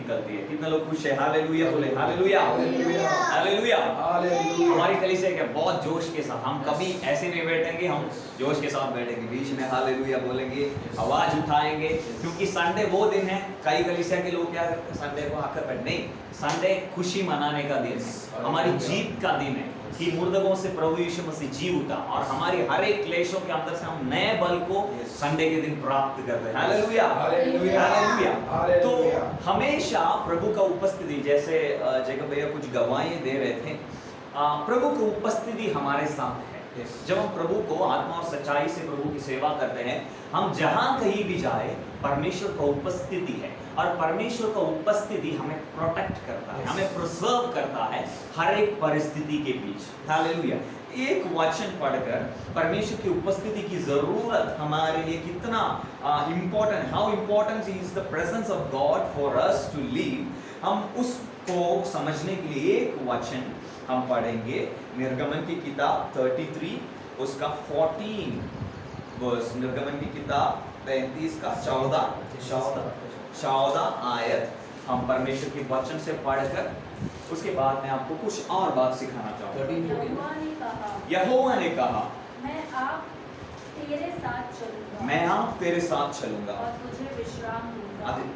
निकलती है। कितने लोग खुश है? हालेलुया बोले, हालेलुया हालेलुया। हमारी कलीसिया क्या बहुत जोश के साथ, हम कभी ऐसे नहीं बैठेंगे, हम जोश के साथ बैठेंगे, बीच में हालेलुया बोलेंगे, आवाज उठाएंगे, क्योंकि संडे वो दिन है। कई कलीसिया के लोग क्या करते हैं, संडे को आकर बैठ, नहीं, संडे खुशी मनाने का दिन है, हमारी जीत का दिन है कि मुर्दों से प्रभु यीशु मसीह जी उठा, और हमारी हर एक क्लेशों के अंदर से हम नए बल को संडे के दिन प्राप्त करते हैं। Hallelujah hallelujah. तो हमेशा प्रभु का उपस्थिति, जैसे जैकब भैया कुछ गवाहियां दे रहे थे, प्रभु की उपस्थिति हमारे साथ है। जब हम प्रभु को आत्मा और सच्चाई से प्रभु की सेवा करते हैं, हम जहां कहीं भी जाए परमेश्वर का उपस्थिति है, और परमेश्वर का उपस्थिति हमें प्रोटेक्ट करता है, हमें प्रिजर्व करता है हर एक परिस्थिति के बीच। हालेलुया। एक वचन पढ़कर परमेश्वर की उपस्थिति की जरूरत हमारे लिए कितना important, how important is the presence of God for us to live, हम उसको समझने के लिए एक वचन हम पढ़ेंगे। निर्गमन की किताब 33 उसका 14 वर्स, निर्गमन की किताब 33 का 14 आयत हम परमेश्वर के वचन से पढ़कर उसके बाद मैं आपको कुछ और बात सिखाना चाहूँगा। यहोवा ने कहा, मैं आप तेरे साथ चलूंगा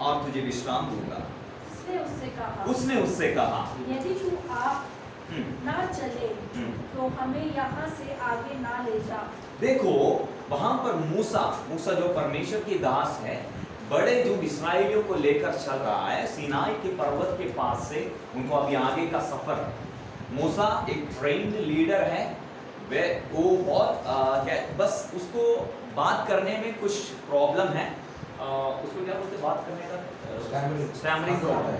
और तुझे विश्राम दूंगा। उसने उससे कहा, यदि तू आप ना चले तो हमें यहाँ से आगे ना ले जा। देखो वहां पर मूसा जो परमेश्वर की दास है, बड़े जो इस्राएलियों को लेकर चल रहा है सीनाई के पर्वत के पास से, उनको अभी आगे का सफर है। मूसा एक ट्रेन्ड लीडर है, वो बहुत बस उसको बात करने में कुछ प्रॉब्लम है, उसको क्या बोलते बात करने का, स्टैमरिंग प्रॉब्लम,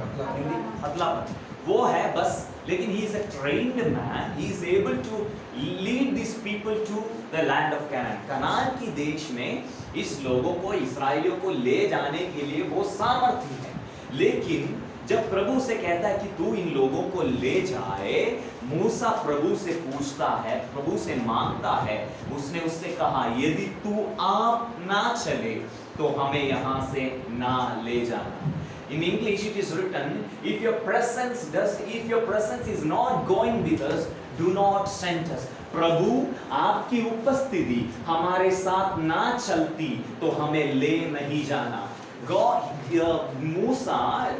अदलापन वो है बस। लेकिन he is a trained man, he is able to lead these people to the land of Canaan। Kanan की देश में इस लोगों को, इस्राएलियों को ले जाने के लिए वो सामर्थ्य है। लेकिन जब प्रभु से कहता है कि तू इन लोगों को ले जाए, मूसा प्रभु से पूछता है, प्रभु से मांगता है। उसने उससे कहा, यदि तू आप ना चले तो हमें यहाँ से ना ले जाना। In English it is written, if your presence is not going with us, do not send us। प्रभु आपकी उपस्थिति हमारे साथ ना चलती तो हमें ले नहीं जाना।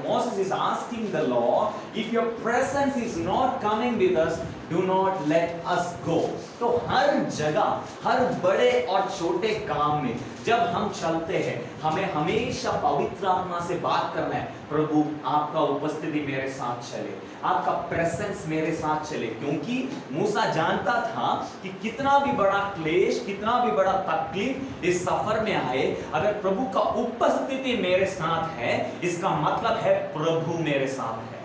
Moses is asking the Lord, if your presence is not coming with us, do not let us go। तो हर जगह, हर बड़े और छोटे काम में जब हम चलते हैं, हमें हमेशा पवित्र आत्मा से बात करना है, प्रभु आपका उपस्थिति मेरे साथ चले, आपका प्रेजेंस मेरे साथ चले। क्योंकि मूसा जानता था कि कितना भी बड़ा क्लेश, कितना भी बड़ा तकलीफ इस सफर में आए, अगर प्रभु का उपस्थिति मेरे साथ है, इसका मतलब है प्रभु मेरे साथ है।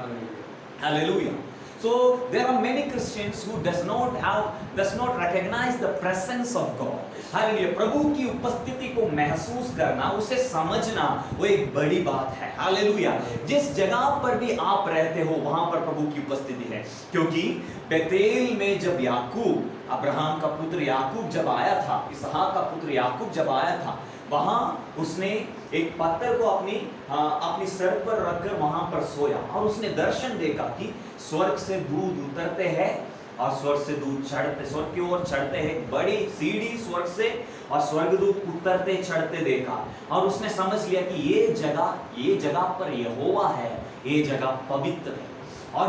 Hallelujah. So there are many Christians who does not recognize the presence of God। Hallelujah. प्रभु की उपस्थिति को महसूस करना, उसे समझना, वो एक बड़ी बात है। हालेलुया। जिस जगह पर भी आप रहते हो वहां पर प्रभु की उपस्थिति है। क्योंकि बेतेल में जब याकूब, अब्राहम का पुत्र याकूब जब आया था, इसहाक का पुत्र याकूब जब आया था, वहां उसने एक पत्थर को अपनी सर पर रखकर वहां पर सोया, और उसने दर्शन देखा कि स्वर्ग से दूध उतरते हैं और स्वर्ग से दूध चढ़ते, स्वर्ग की ओर चढ़ते हैं, बड़ी सीढ़ी स्वर्ग से, और स्वर्गदूत उतरते चढ़ते देखा, और उसने समझ लिया कि ये जगह पर यहोवा है, ये जगह पवित्र है। और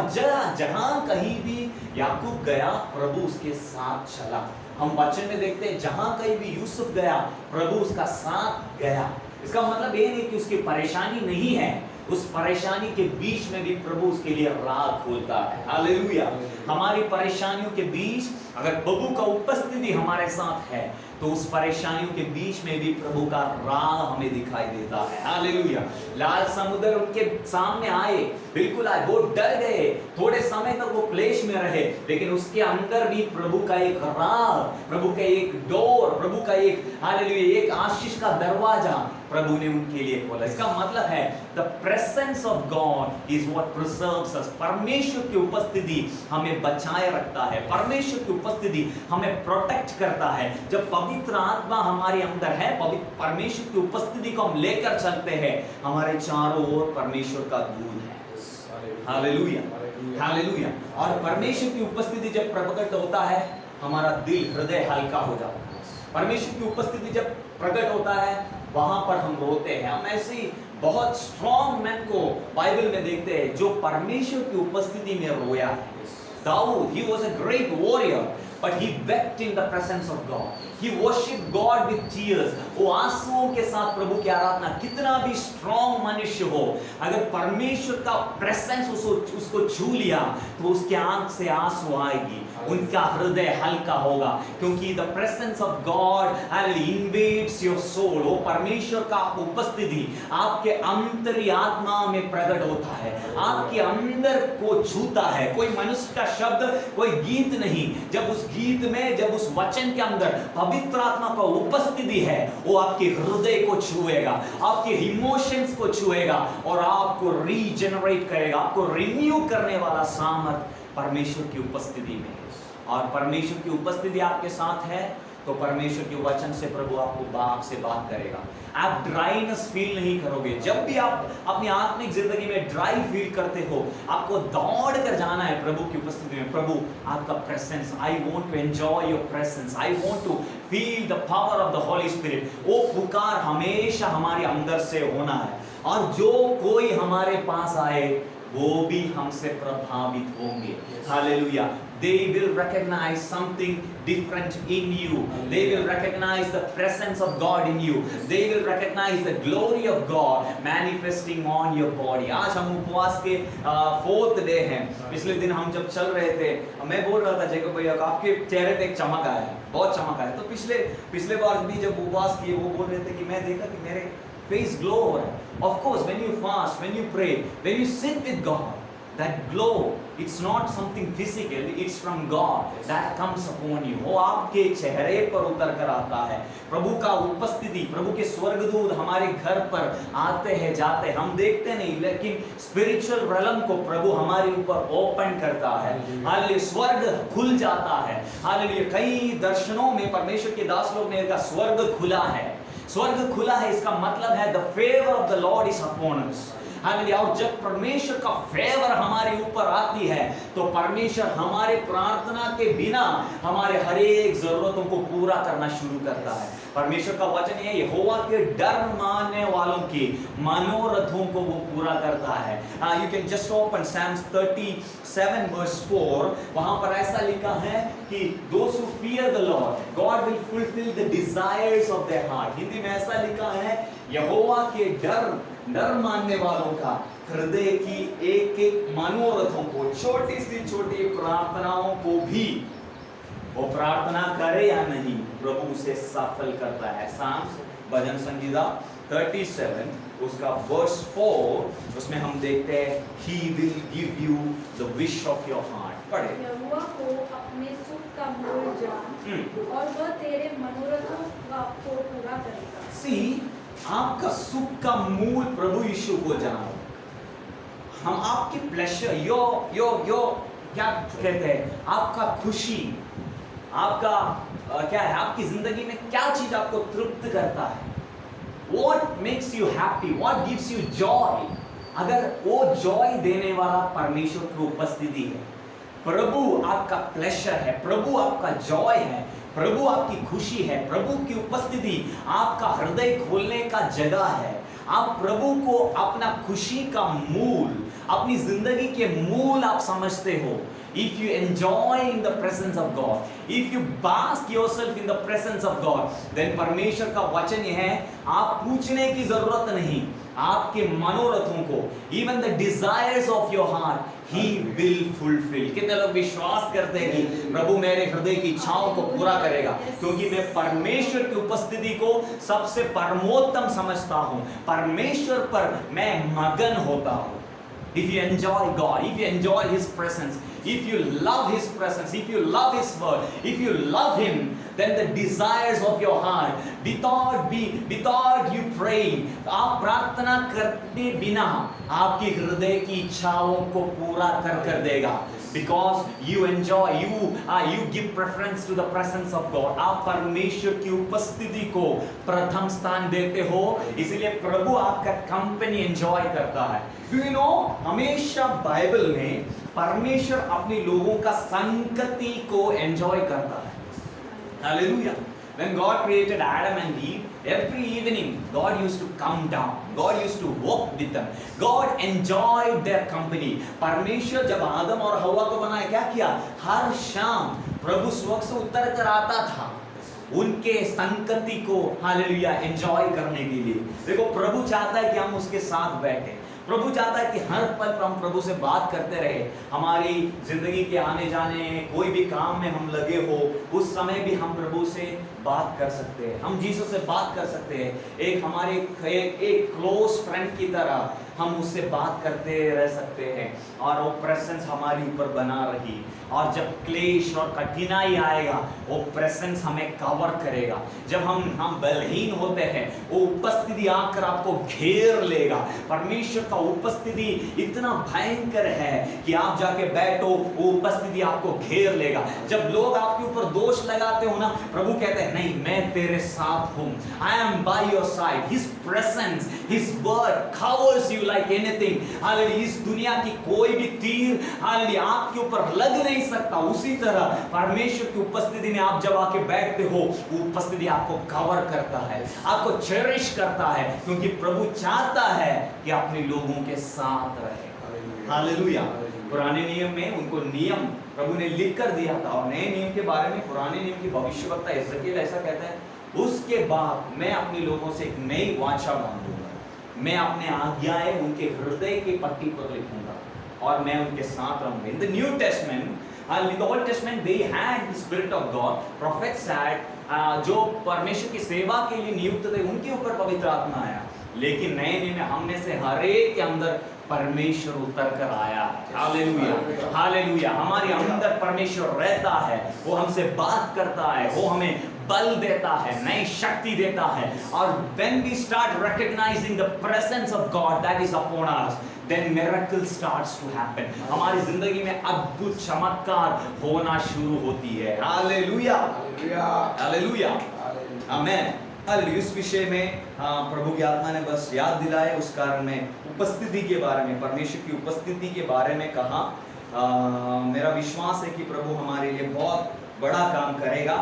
जहां कहीं भी याकूब गया, प्रभु उसके साथ चला। हम वचन में देखते हैं, जहां कहीं भी यूसुफ गया, प्रभु उसका साथ गया। इसका मतलब ये नहीं कि उसकी परेशानी नहीं है, उस परेशानी के बीच में भी प्रभु उसके लिए राह खोलता है। हालेलुया। हमारी परेशानियों के बीच अगर प्रभु का उपस्थिति हमारे साथ है, तो उस परेशानियों के बीच में भी प्रभु का राह हमें दिखाई देता है। हालेलुया। लाल समुद्र उनके सामने आए, बिल्कुल आए, वो डर गए, थोड़े समय तक वो क्लेश में रहे, लेकिन उसके अंदर भी प्रभु का एक राह, प्रभु का एक डोर, प्रभु का एक, हालेलुया, एक आशीष का दरवाजा प्रभु ने उनके लिए खोला। इसका मतलब है the presence of God is what preserves us. परमेश्वर की उपस्थिति हमें बचाए रखता है, परमेश्वर की उपस्थिति हमें प्रोटेक्ट करता है। जब पवित्र आत्मा हमारे अंदर है, परमेश्वर की उपस्थिति को हम लेकर चलते हैं, हमारे चारों ओर परमेश्वर का दूध है। Hallelujah, hallelujah. और परमेश्वर की उपस्थिति जब प्रकट होता है, हमारा दिल, हृदय हल्का हो जाता है। परमेश्वर की उपस्थिति जब प्रकट होता है, वहां पर हम रोते हैं। हम ऐसी बहुत स्ट्रॉन्ग मैन को बाइबल में देखते हैं जो परमेश्वर की उपस्थिति में रोया है। Dawood, he was a great warrior, but he wept in the presence of God. He worshipped God with tears. वो आंसुओं के साथ प्रभु की आराधना। कितना भी स्ट्रॉन्ग मनुष्य हो, अगर परमेश्वर का प्रेजेंस उसको छू लिया तो उसके आंख से आंसू आएगी, उनका हृदय हल्का होगा, क्योंकि the presence of God invades your soul. वो परमेश्वर का उपस्थिति आपके अंतरी आत्मा में प्रकट होता है, आपके अंदर को छूता है। कोई मनुष्य का शब्द, कोई गीत नहीं, जब उस गीत में, जब उस वचन के अंदर पवित्र आत्मा का उपस्थिति है, वो आपके हृदय को छुएगा, आपके इमोशंस को छुएगा और आपको रीजनरेट करेगा। आपको रिन्यू करने वाला सामर्थ परमेश्वर की उपस्थिति में है। और परमेश्वर की उपस्थिति आपके साथ है तो परमेश्वर के वचन से प्रभु आपसे बात करेगा। आप ड्राइनेस फील नहीं करोगे। जब भी आप अपनी आत्मिक जिंदगी में ड्राई फील करते हो, आपको दौड़ कर जाना है प्रभु की उपस्थिति में। प्रभु आपका presence, I want to enjoy your presence, I want to feel the power of the Holy Spirit. वो पुकार हमेशा हमारे अंदर से होना है, और जो कोई हमारे पास आए वो भी हमसे प्रभावित होंगे। Hallelujah. They will recognize something different in you. They will recognize the presence of God in you. They will recognize the glory of God manifesting on your body. आज हम उपवास के 4th डे हैं। पिछले दिन हम जब चल रहे थे, मैं बोल रहा था जैकब भैया, आपके चेहरे पे एक चमक आया है, बहुत चमक आया। तो पिछले बार भी जब उपवास किए, वो बोल रहे थे कि मैं देखा कि मेरे फेस ग्लो हो रहा है। Of course, when you fast, when you pray, when you sit with God, that glow, it's not something physical, it's from God that comes upon you. वो आपके चेहरे पर उतर कर आता है। प्रभु का उपस्थिति, प्रभु के स्वर्गदूत हमारे घर पर आते हैं, जाते हैं, हम देखते नहीं, लेकिन स्पिरिचुअल रेलम को प्रभु हमारे ऊपर ओपन करता है। हालेलुया, स्वर्ग खुल जाता है। हालेलुया, कई दर्शनों में परमेश्वर के दास लोग ने कहा स्वर्ग खुला है। स्वर्ग खुला है, इसका मतलब है the favour of the Lord is upon us. Hallelujah. और जब परमेश्वर का फेवर हमारे ऊपर आती है तो परमेश्वर हमारे प्रार्थना के बिना हमारे हर एक जरूरतों को पूरा करना शुरू करता है। परमेश्वर का वचन है, यहोवा के डर मानने वालों के मनोरथों को वो पूरा करता है। You can just open Psalms 37 verse 4। वहां पर ऐसा लिखा है कि those who fear the Lord, God will fulfill the desires of their heart। Hindi में ऐसा लिखा है, यहोवा के डर मानने वालों का हृदय की एक एक मनोरथों को, छोटी सी छोटी प्रार्थनाओं को भी, वो प्रार्थना करे या नहीं, प्रभु उसे सफल करता है। Psalms भजन संगीता 37 उसका verse 4, उसमें हम देखते हैं He will give you the wish of your heart। पढ़े। यहोवा को अपने सुख का मूल जान, और वह तेरे मनोरथों को पूरा करेगा। See, आपका सुख का मूल प्रभु यीशु को जानो। हम आपकी प्लेजर, यो क्या कहते हैं, आपका खुशी, आपका क्या है, आपकी जिंदगी में क्या चीज आपको तृप्त करता है, what makes you happy, what gives you joy। अगर वो जॉय देने वाला परमेश्वर की उपस्थिति है, प्रभु आपका प्लेजर है, प्रभु आपका जॉय है, प्रभु आपकी खुशी है, प्रभु की उपस्थिति आपका हृदय खोलने का जगह है। आप प्रभु को अपना खुशी का मूल, अपनी जिंदगी के मूल आप समझते हो। If you enjoy in the presence of God, if you bask yourself in the presence of God, then परमेश्वर का वचन यह है, आप पूछने की जरूरत नहीं, आपके मनोरथों को, even the desires of your heart, He will fulfill। कितने लोग विश्वास करते हैं कि प्रभु मेरे हृदय की इच्छाओं को पूरा करेगा, क्योंकि मैं परमेश्वर की उपस्थिति को सबसे परमोत्तम समझता हूँ, परमेश्वर पर मैं मगन होता हूँ। If you enjoy God, if you enjoy His presence, if you love His presence, if you love His word, if you love Him, then the desires of your heart, without you praying, आप प्रार्थना करने बिना आपकी हृदय की इच्छाओं को पूरा कर देगा, because you enjoy, you give preference to the presence of God. आप परमेश्वर की उपस्थिति को प्रथम स्थान देते हो, इसलिए प्रभु आपका कंपनी एंजॉय करता है. Do you know, हमेशा बाइबल में परमेश्वर अपने लोगों का संगति को एंजॉय करता है. Hallelujah. When God created Adam and Eve, every evening God used to come down. God used to walk with them. God enjoyed their company. परमेश्वर जब आदम और हवा को बनाया, क्या किया? हर शाम प्रभु स्वर्ग से उतर कर आता था उनके संगति को, हालेलुया, एंजॉय करने के लिए. देखो, प्रभु चाहता है कि हम उसके साथ बैठे. प्रभु चाहता है कि हर पल हम प्रभु से बात करते रहे. हमारी जिंदगी के आने जाने, कोई भी काम में हम लगे हो, उस समय भी हम प्रभु से बात कर सकते हैं. हम जीसस से बात कर सकते हैं. एक हमारे एक क्लोज फ्रेंड की तरह हम उससे बात करते रह सकते हैं और वो प्रेजेंस हमारे ऊपर बना रही. और जब क्लेश और कठिनाई आएगा, वो प्रेजेंस हमें कवर करेगा. जब हम बलहीन होते हैं, वो उपस्थिति आकर आपको घेर लेगा. परमेश्वर का उपस्थिति इतना भयंकर है कि आप जाके बैठो, वो उपस्थिति आपको घेर लेगा. जब लोग आपके ऊपर दोष लगाते हो ना, प्रभु कहते हैं नहीं, मैं तेरे साथ हूं. I am by your side. His presence, his word covers you like anything. Hallelujah. इस दुनिया की कोई भी तीर, हालेलुया, आपके ऊपर लग नहीं सकता. उसी तरह परमेश्वर की उपस्थिति में आप जब आके बैठते हो, वो उपस्थिति आपको कवर करता है, आपको चेरिश करता है, क्योंकि प्रभु चाहता है कि अपने लोगों के साथ रहे. हालेलुया. पुराने नियम में उनको नियम प्रभु ने लिख कर दिया था, और नए नियम के बारे में पुराने नियम की भविष्यवक्ता एजेकियल ऐसा कहता है, उसके बाद मैं अपने लोगों से एक नई वाचा बांधूंगा, मैं अपने आज्ञाएं उनके हृदय की पट्टी पर लिखूंगा और मैं उनके साथ रहूंगा. In the New testament, in the Old Testament they had the Spirit of God. Prophets had, जो परमेश्वर की सेवा के लिए नियुक्त थे, उनके ऊपर पवित्र आत्मा आया. लेकिन नए नियम में हम में से हर एक के अंदर परमेश्वर उतर कर आया. Hallelujah, hallelujah. हमारे अंदर परमेश्वर रहता है, वो हमसे बात करता है, वो हमें बल देता है, नई शक्ति देता है. और when we start recognizing the presence of God that is upon us, then miracle starts to happen. हमारी जिंदगी में अद्भुत चमत्कार होना शुरू होती है. हालेलुया, हालेलुया, आमेन. हालेलुया. इस विषय में प्रभु की आत्मा ने बस याद दिलाया, उस कारण में उपस्थिति के बारे में, परमेश्वर की उपस्थिति के बारे में कहा. मेरा विश्वास है कि प्रभु हमारे लिए बहुत बड़ा काम करेगा.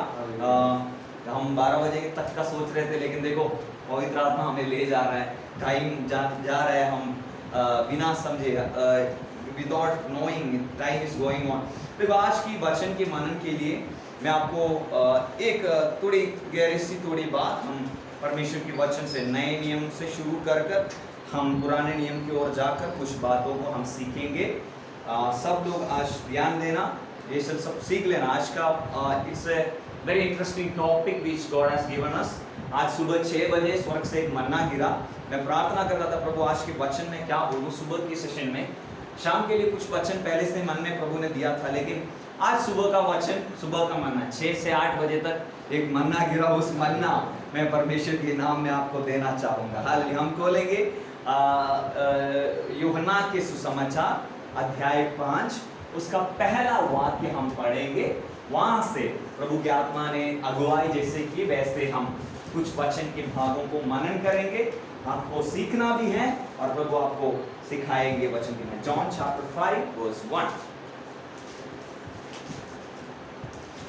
हम 12 बजे तक का सोच रहे थे, लेकिन देखो पवित्र आत्मा हमें ले जा रहा है, टाइम जा रहा है. हम बिना समझे, without knowing time is going on. देखो, आज की वचन के मनन के लिए मैं आपको एक थोड़ी गहरी सी थोड़ी बात, हम परमेश्वर के वचन से नए नियम से शुरू कर हम पुराने नियम की ओर जाकर कुछ बातों को हम सीखेंगे. सब लोग आज ध्यान देना, ये सब सीख लेना. आज का it's a very interesting topic which God has given us. आज सुबह 6 बजे स्वर्ग से एक मन्ना गिरा. मैं प्रार्थना कर रहा था, प्रभु आज के वचन में क्या बोलूं. सुबह के सेशन में, शाम के लिए कुछ वचन पहले से मन में प्रभु ने दिया था, लेकिन आज सुबह का वचन, सुबह का मन्ना 6 से 8 बजे तक एक मन्ना गिरा. उस मन्ना मैं परमेश्वर के नाम में आपको देना चाहूँगा. हालेलुया. हम खोलेंगे यूहन्ना के सुसमाचार अध्याय 5, उसका पहला वाक्य हम पढ़ेंगे. वहां से प्रभु की आत्मा ने अगुवाई जैसे की, वैसे हम कुछ वचन के भागों को मनन करेंगे. आपको सीखना भी है और प्रभु आपको सिखाएंगे वचन के. John chapter 5 verse 1.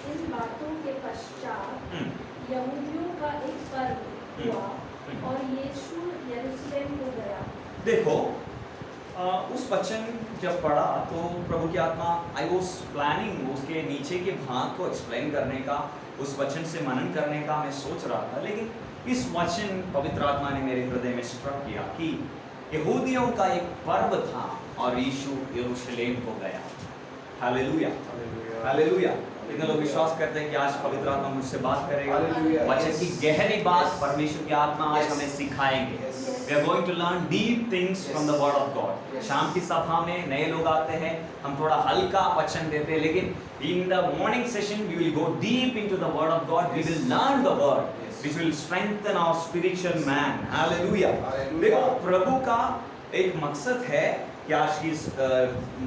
इन बातों के पश्चात यहूदियों का एक पर्व हुआ और यीशु यरूशलेम को गया. देखो, उस वचन जब पढ़ा तो प्रभु की आत्मा, आई वाज प्लानिंग उसके नीचे के भाग को एक्सप्लेन करने का, उस वचन से मनन करने का मैं सोच रहा था. लेकिन इस वचन पवित्र आत्मा ने मेरे हृदय में स्ट्रक किया कि यहूदियों का एक पर्व था और यीशु यरूशलेम को गया. Hallelujah, hallelujah. कितने लोग विश्वास करते हैं कि आज पवित्र आत्मा मुझसे बात करेगा. वचन की गहरी बात परमेश्वर की आत्मा आज हमें सिखाएंगे. We are going to learn deep things from the word of God. Yes. शाम की सभा में नए लोग आते हैं, हम थोड़ा हल्का वचन देते हैं, लेकिन in the morning session we will go deep into the word of God. We will learn the word, Yes. which will strengthen our spiritual man. Hallelujah. Hallelujah. देखो प्रभु का एक मकसद है कि आज की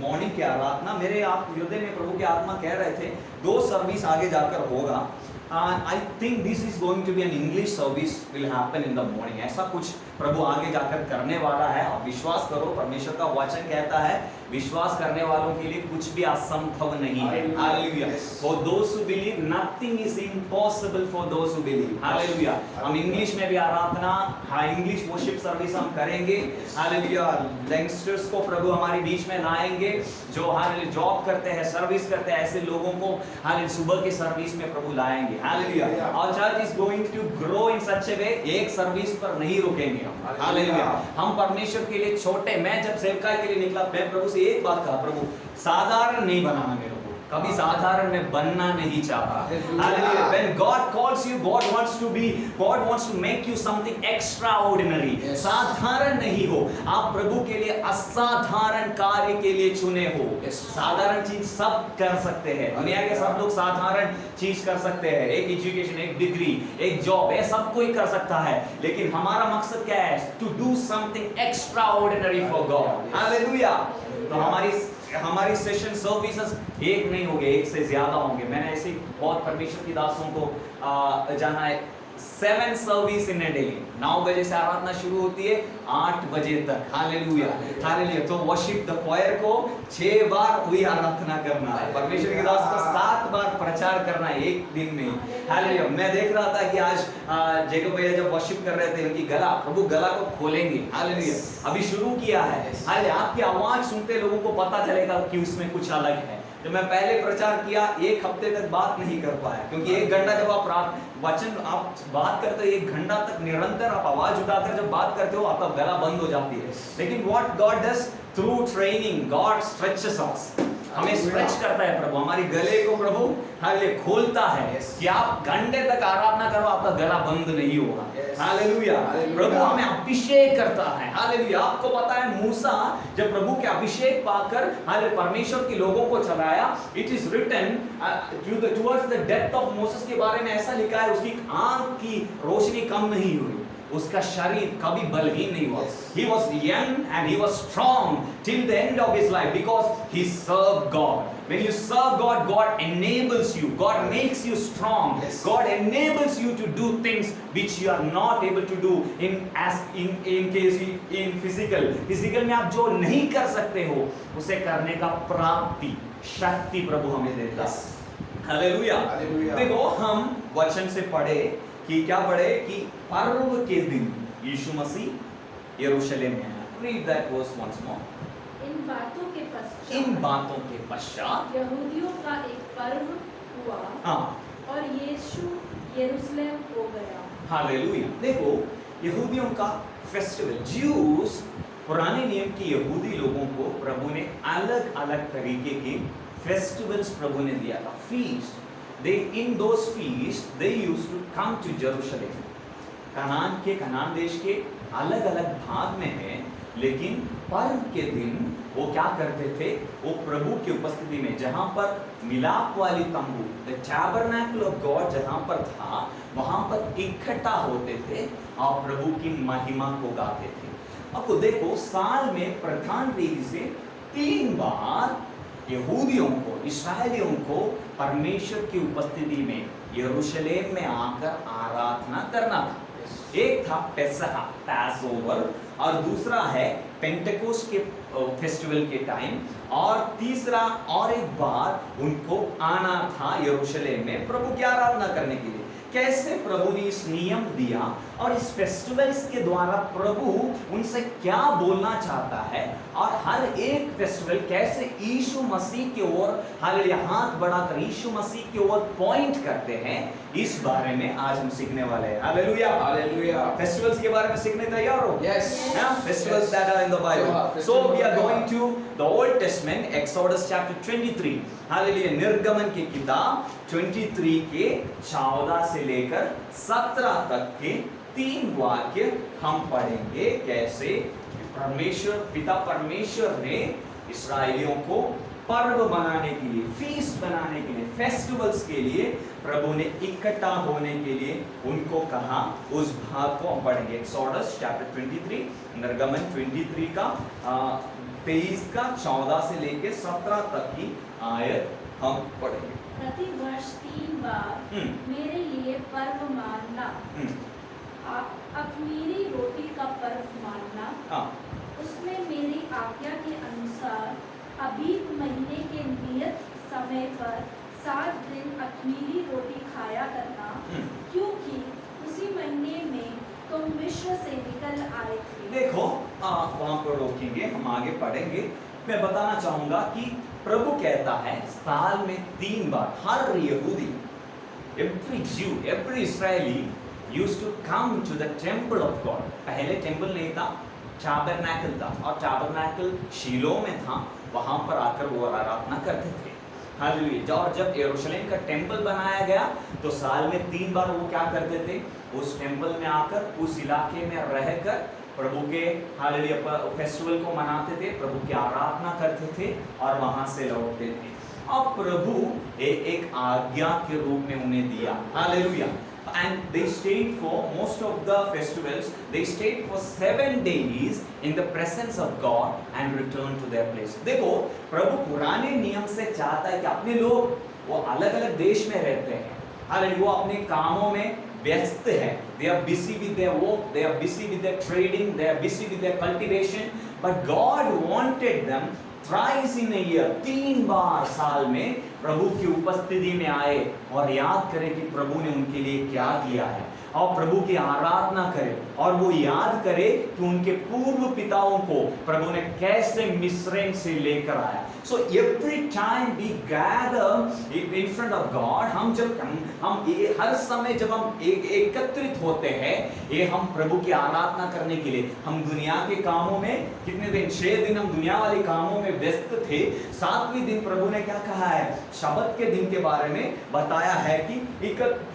मॉर्निंग की आराधना मेरे आप हृदय में प्रभु की आत्मा कह रहे थे 2 सर्विस आगे जाकर होगा. I think this is going to be an English service will happen in the morning. ऐसा कुछ प्रभु आगे जाकर करने वाला है. आप विश्वास करो, परमेश्वर का वचन कहता है विश्वास करने वालों के लिए कुछ भी असंभव नहीं है. Hallelujah. For those who believe, nothing is impossible for those who believe. Hallelujah. हम इंग्लिश में भी आराधना, हाँ इंग्लिश वर्शिप सर्विस हम करेंगे. Hallelujah. यंगस्टर्स को प्रभु हमारे बीच में लाएंगे जो हालेलुया जॉब करते हैं, सर्विस करते हैं, ऐसे लोगों को हालेलुया सुबह की सर्विस में प्रभु लाएंगे. Hallelujah. Our church is going to grow in such a way, एक सर्विस पर नहीं रुकेंगे हम. Hallelujah. हम परमेश्वर के लिए छोटे, मैं जब सेवकाई के लिए निकला मैं प्रभु से एक बात कहा, प्रभु साधारण नहीं बनाना मेरे को, कभी साधारण में बनना नहीं चाहता. Hallelujah. When God calls you, God wants to make you something extraordinary. Yes. साधारण नहीं हो, आप प्रभु के लिए असाधारण कार्य के लिए चुने हो. Yes. साधारण चीज सब कर सकते हैं, दुनिया के सब लोग साधारण चीज कर सकते हैं, एक एजुकेशन, एक डिग्री, एक जॉब, ये सब कोई कर सकता है, लेकिन हमारा मकसद क्या है? To do something extraordinary for God. Hallelujah. तो हमारी सेशन सर्विसेज एक नहीं होंगे, एक से ज्यादा होंगे. मैंने ऐसे बहुत परमेश्वर की दासों को जाना है. 7 सर्विस इन ए डे. 9 बजे से आराधना शुरू होती है 8 बजे तक. हालेलुया. हालेलुया. तो वर्शिप द क्वायर को 6 बार वही आराधना करना है, परमेश्वर के दास को 7 बार प्रचार करना है एक दिन में. हालेलुया. मैं देख रहा था कि आज जेकब भैया जब वर्शिप कर रहे थे, उनकी गला, प्रभु गला को खोलेंगे. हालेलुया. अभी शुरू किया है. हालेलुया. आपकी आवाज सुनते लोगों को पता चलेगा कि उसमें कुछ अलग है. जब मैं पहले प्रचार किया 1 हफ्ते तक बात नहीं कर पाया, क्योंकि 1 घंटा जब आप वचन आप बात करते हो, 1 घंटा तक निरंतर आप आवाज उठाकर जब बात करते हो, आपका गला बंद हो जाती है. लेकिन what God does through training, God stretches us. हमें स्ट्रेच करता है प्रभु, हमारी गले को प्रभु हालेलुया खोलता है कि आप घंटे तक आराधना करो, आपका गला बंद नहीं होगा. हालेलुया. प्रभु हमें अभिषेक करता है. हालेलुया. आपको पता है मूसा जब प्रभु के अभिषेक पाकर हालेलुया परमेश्वर के लोगों को चलाया, it is written towards the death of Moses के बारे में ऐसा लिखा है, उसकी आंख की रोशनी कम नहीं हुई, उसका शरीर कभी बलहीन नहीं हुआ. He was young and he was strong till the end of his life because he served God. When you serve God, God enables you. God makes you strong. Yes. God enables you to do things which you are not able to do in physical. Physical में आप जो नहीं कर सकते हो, उसे करने का प्राप्ति शक्ति प्रभु हमें देता है. हालेलुया. देखो हम वचन से पढ़े कि क्या पढ़े कि पर्व के दिन यीशु मसीह यरूशलेम में आया. Read that verse once more. इन बातों के पश्चात यहूदियों का एक पर्व हुआ. हाँ. और यीशु यरूशलेम हो गया. हालेलुया. देखो यहूदियों का फेस्टिवल, ज्यूज पुराने नियम के यहूदी लोगों को प्रभु ने अलग अलग तरीके के फेस्टिवल्स प्रभु ने दिया था. Feast, in those feasts they used to come to Jerusalem. Kanan देश के अलग अलग भाग में है, लेकिन पर्व के दिन वो क्या करते थे, वो प्रभु की उपस्थिति में जहां पर मिलाप वाली तंबू, द टैबरनैकल ऑफ गॉड जहां पर था, वहां पर इकट्ठा होते थे और प्रभु की महिमा को गाते थे. अब देखो साल में प्रधान रीति से 3 बार यहूदियों को, इस्राएलियों को परमेश्वर की उपस्थिति में यरूशलेम में आकर आराधना करना था. एक था पेसहा, पैसओवर, और दूसरा है पेंटेकोस्ट के फेस्टिवल के टाइम, और तीसरा और एक बार उनको आना था यरूशलेम में प्रभु की आराधना करने के लिए. कैसे प्रभु ने इस नियम दिया और इस फेस्टिवल्स के द्वारा प्रभु उनसे क्या बोलना चाहता है, और हर एक फेस्टिवल कैसे यीशु मसीह की ओर हालेलुया हाथ बढ़ाकर यीशु मसीह की ओर पॉइंट करते हैं, इस बारे में आज हम सीखने वाले हैं. हालेलुया. हालेलुया. फेस्टिवल्स के बारे में सीखने तैयार हो? Yes. Festivals that are in the Bible. So we are going to the Old Testament, Exodus chapter 23. Hallelujah. निर्गमन की किताब 23 के 14 से लेकर 17 तक के 3 वाक्य हम पढ़ेंगे कैसे परमेश्वर पिता परमेश्वर ने इस्राएलियों को पर्व बनाने के लिए, फीस्ट बनाने के लिए, फेस्टिवल्स के लिए प्रभु ने इकट्ठा होने के लिए उनको कहा। उस भाग को हम पढ़ेंगे। एक्सोडस चैप्टर 23, निर्गमन 23 का 23 का 14 से लेके 17 तक की आयत हम पढ़ेंगे। प्रति वर्ष 3 बार मेरे लिए पर्व मानना, अख़मीरी रोटी का पर्व मानना, उसमें मेरी आज्ञा के अनुसार अबीब महीने के नियत समय पर 7 दिन अख़मीरी रोटी खाया करना, क्योंकि उसी महीने में तुम मिस्र से निकल आए थे। देखो वहां पर रोकेंगे, हम आगे पढ़ेंगे। मैं बताना चाहूंगा कि प्रभु कहता है साल में 3 बार हर यहूदी, every Jew, every Israeli used to come to the temple of God। पहले टेम्पल नहीं था, टैबरनैकल था, और टैबरनैकल शीलो में था, वहां पर आकर वो आराधना करते थे। हालेलुया। और जब यरूशलेम का टेम्पल बनाया गया तो साल में 3 बार वो क्या करते थे, उस टेम्पल में आकर उस इलाके में रहकर प्रभु के हालेलुया फेस्टिवल को मनाते थे, प्रभु की आराधना करते थे और वहां से लौटते थे। अब प्रभु एक आज्ञा के रूप में उन्हें दिया। Hallelujah. And they stayed for most of the festivals, they stayed for 7 days in the presence of God and returned to their place। देखो प्रभु पुराने नियम से चाहता है कि अपने लोग वो अलग अलग देश में रहते हैं, हालांकि वो अपने कामों में व्यस्त है। They are busy with their work, they are busy with their trading, they are busy with their cultivation, but God wanted them thrice in a year, 3 बार साल में प्रभु की उपस्थिति में आए और याद करें कि प्रभु ने उनके लिए क्या किया है, और प्रभु की आराधना करे और वो याद करे कि उनके पूर्व पिताओं को प्रभु ने कैसे मिस्र से लेकर आया। So every time we gather in front of God, हम हर समय जब हम एकत्रित होते हैं, ये हम प्रभु की आराधना करने के लिए। हम दुनिया के कामों में कितने दिन, 6 दिन हम दुनिया वाले कामों में व्यस्त थे। 7वें दिन प्रभु ने क्या कहा है, शबत के दिन के बारे में बताया है कि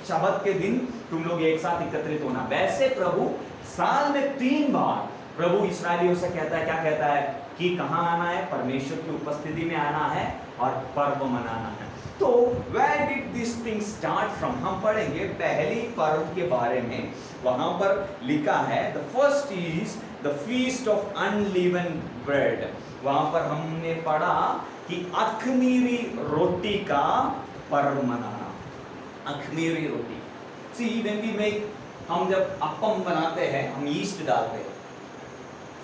शबत के दिन तुम लोग एक साथ एकत्रित होना। वैसे प्रभु साल में 3 बार प्रभु इस्राएलियों से कहता है, क्या कहता है कि कहाँ आना है, परमेश्वर की उपस्थिति में आना है और पर्व मनाना है। तो where did this thing start from? हम पढ़ेंगे पहली पर्व के बारे में। वहां पर लिखा है the first is the feast of unleavened bread। वहां पर हमने पढ़ा कि अख़मीरी रोटी का पर्व मनाना, अख़मीरी रोटी। See, when we make, हम जब अप्पम बनाते हैं हम यीस्ट डालते हैं,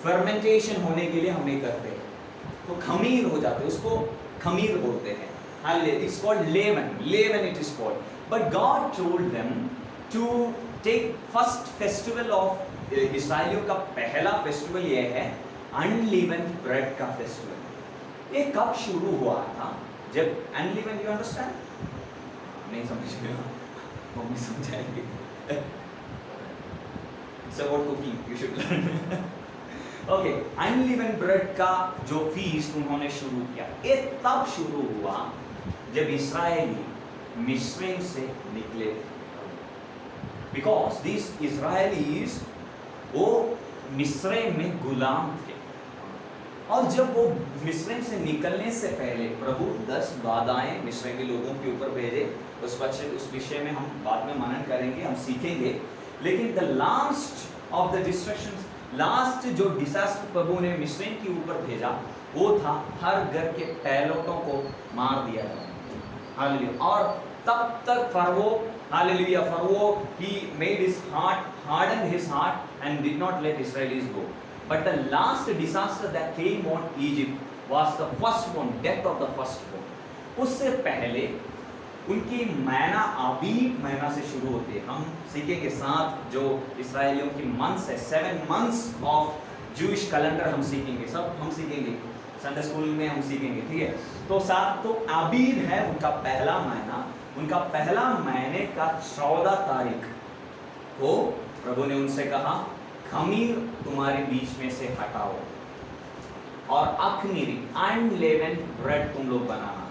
फर्मेंटेशन होने के लिए हम ये करते हैं, तो खमीर हो जाते हैं, उसको खमीर बोलते हैं। It's called leaven it is called। But God told them to take first festival of इस्राएलियों का पहला फेस्टिवल ये है अनलीवेंड ब्रेड का फेस्टिवल। ये कब शुरू हुआ था? जब अनलीवेंड, यू अंडरस्टैंड? नहीं समझ रहे हो, मम्मी समझाएंगे। So what cooking you should learn। Okay, unleavened bread का जो फीस्ट उन्होंने शुरू किया, ये तब शुरू हुआ जब इस्राएली मिस्र से निकले थे। बिकॉज दिस इजराइलीज वो मिस्र में गुलाम थे, और जब वो मिस्र से निकलने से पहले प्रभु 10 बाधाएं मिस्र के लोगों के ऊपर भेजे। उस विषय में हम बाद में मनन करेंगे, हम सीखेंगे। लेकिन the last of the destructions, last जो डिजास्टर प्रभु ने मिस्र के ऊपर भेजा वो था हर घर के पैलोटों को मार दिया जाए। हालेलुया। और तब तक furrow, hallelujah, furrow he made his heart, hardened his heart and did not let Israelis go। But the last disaster that came on Egypt was the firstborn, death of the firstborn। उससे पहले उनकी मैना अबीब महीना से शुरू होती है। हम सीखेंगे 7 जो इस्राएलियों की मंथ्स है, 7 मंथ्स ऑफ जूइश कैलेंडर हम सीखेंगे, सब हम सीखेंगे, संडे स्कूल में हम सीखेंगे, ठीक है। तो 7 तो अबीब है उनका पहला महीना। उनका पहला महीने का 14 तारीख को प्रभु ने उनसे कहा खमीर तुम्हारे बीच में से हटाओ और अख़मीरी अनलेवेंड ब्रेड तुम लोग बनाना।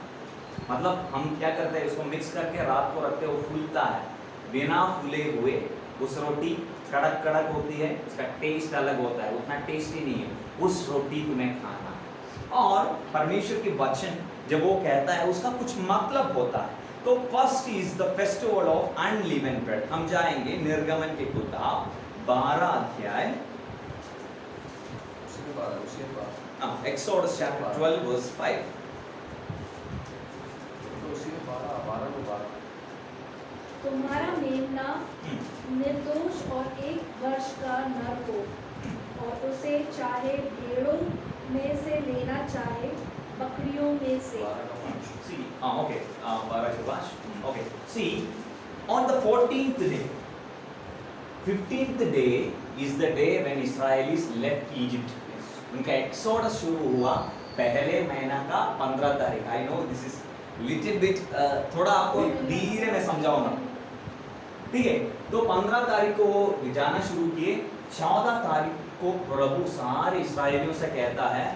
मतलब हम क्या करते हैं, उसको मिक्स करके रात को रखते हैं, वो फूलता है, बिना फूले हुए उस रोटी कड़क कड़क होती है, उसका टेस्ट अलग होता है, उतना टेस्टी नहीं है, उस रोटी तुम्हें खाना है। और परमेश्वर के वचन जब वो कहता है उसका कुछ मतलब होता है। तो first is the festival of unleavened bread. हम जाएंगे निर्गमन की किताब 12 अध्याय, एक्सोडस चैप्टर 12 वर्स 5। तुम्हारा मेमना निर्दोष और 1 वर्ष का नर हो, और उसे चाहे भेड़ों में से लेना चाहे बकरियों में से। See, okay, 12 के 5. Okay, see, on the 14th day, 15th day is the day when Israelis left Egypt. उनका एक्सोडस शुरू हुआ पहले महीना का 15 तारीख। I know this is little bit, थोड़ा आपको धीरे में समझाऊंगा, ठीक है। तो 15 तारीख को वो जाना शुरू किए। 14 तारीख को प्रभु सारे इस्राएलियों से कहता है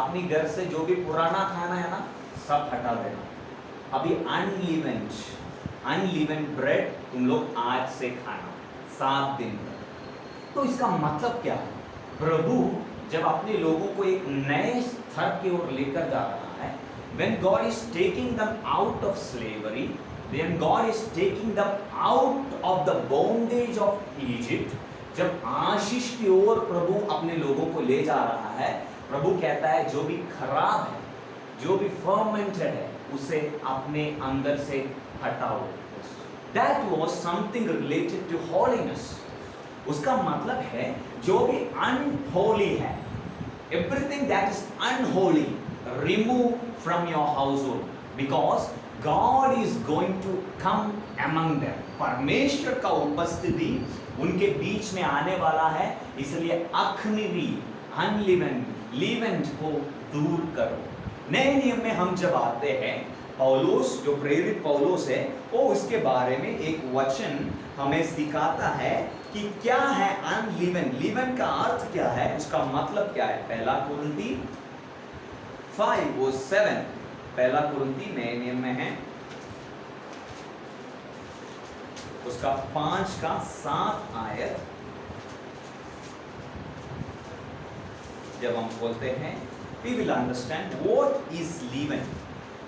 अपनी घर से जो भी पुराना खाना है ना सब हटा देना। अभी अनलीवेंड ब्रेड तुम लोग आज से खाना 7 दिन तक। तो इसका मतलब क्या है? प्रभु जब अपने लोगों को एक नए स्तर की ओर लेकर जा रहा है, when God is taking them out of slavery, when God is taking them out of the bondage of Egypt, जब आशीष की ओर प्रभु अपने लोगों को ले जा रहा है, प्रभु कहता है जो भी खराब है, जो भी फर्मेंटेड है, उसे अपने अंदर से हटाओ। That was something related to holiness. उसका मतलब है जो भी अनहोली है, everything that is unholy, remove from your household, because God is going to come among them. परमेश्वर का उपस्थिति उनके बीच में आने वाला है, इसलिए अखमीरी अनलीवेंड को दूर करो। नए नियम में हम जब आते हैं, पौलुस जो प्रेरित पौलुस है वो इसके बारे में एक वचन हमें सिखाता है कि क्या है अनलीवेंड, लीवेंड का अर्थ क्या है, उसका मतलब क्या है। पहला कुरिन्थी 5:7, पहला कुरिन्थी नए नियम में है, उसका 5 का 7 आयत जब हम बोलते हैं, we will understand what is leaven.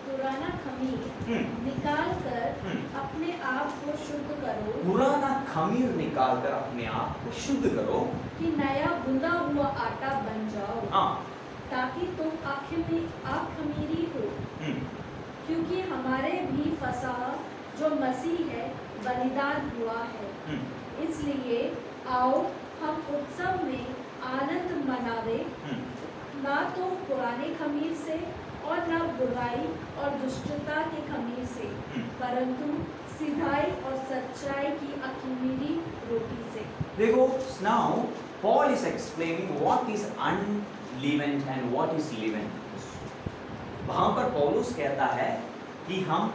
पुराना खमीर निकाल कर अपने आप को शुद्ध करो। पुराना खमीर निकाल कर अपने आप को शुद्ध करो कि नया गूंदा हुआ आटा बन जाओ, ताकि तुम अखमीरी हो। क्योंकि हमारे भी फसह जो मसीह है बलिदान हुआ है, इसलिए आओ हम उत्सव में आनंद मनावे, ना तो पुराने खमीर से और न बुराई और दुष्टता के खमीर से, परंतु सिधाई और सच्चाई की अखमीरी रोटी से। देखो, now Paul is explaining what is unleavened and what is leavened. वहां पर पौलुस कहता है कि हम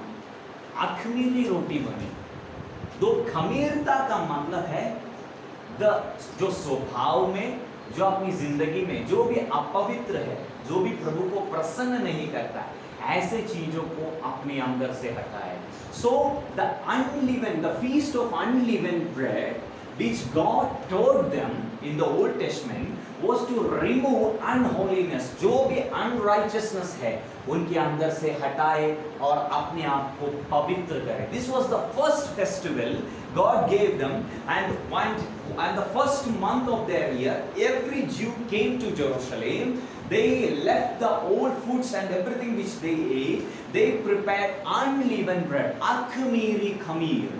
अखमीरी रोटी बने। दो खमीरता का मतलब है जो स्वभाव में, जो अपनी जिंदगी में जो भी अपवित्र है, जो भी प्रभु को प्रसन्न नहीं करता, ऐसे चीजों को अपने अंदर से हटाए। So the unleavened, the feast of unleavened bread, which God told them in the Old Testament, was to remove unholiness, जो भी unrighteousness है उनके अंदर से हटाए और अपने आप को पवित्र करे। This was the first festival God gave them, and the first month of their year, every Jew came to Jerusalem. They left the old foods and everything which they ate. They prepared unleavened bread, अखमीरी खमीर।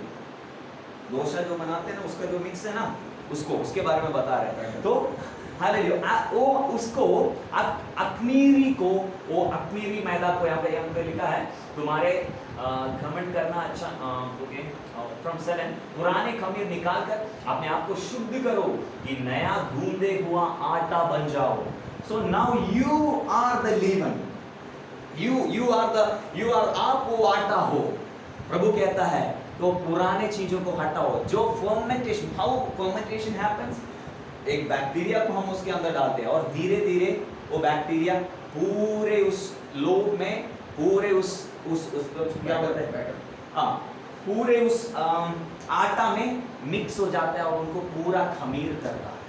डोसा जो बनाते हैं ना, उसका जो mix है ना, उसके बारे में बता रहे हैं। तो हालेलुया, वो उसको अखमीरी को, वो अखमीरी मैदा को यहाँ पे लिखा है, तुम्हारे घमंड करना अच्छा, ओके, फ्रॉम 7, पुराने खमीर निकाल कर अपने आप को शुद्ध करो कि नया गूंदे हुआ आटा बन जाओ। So now you are the leaven, you are आप वो आटा हो। प्रभु कहता है तो पुराने चीजों को हटाओ। जो फर्मेंटेशन, हाउ फर्मेंटेशन हैपेंस, एक बैक्टीरिया को हम उसके अंदर डालते हैं और धीरे धीरे वो बैक्टीरिया पूरे उस लोभ में, पूरे उस क्या बोलते हैं, पूरे उस आटा में मिक्स हो जाता है और उनको पूरा खमीर करता है।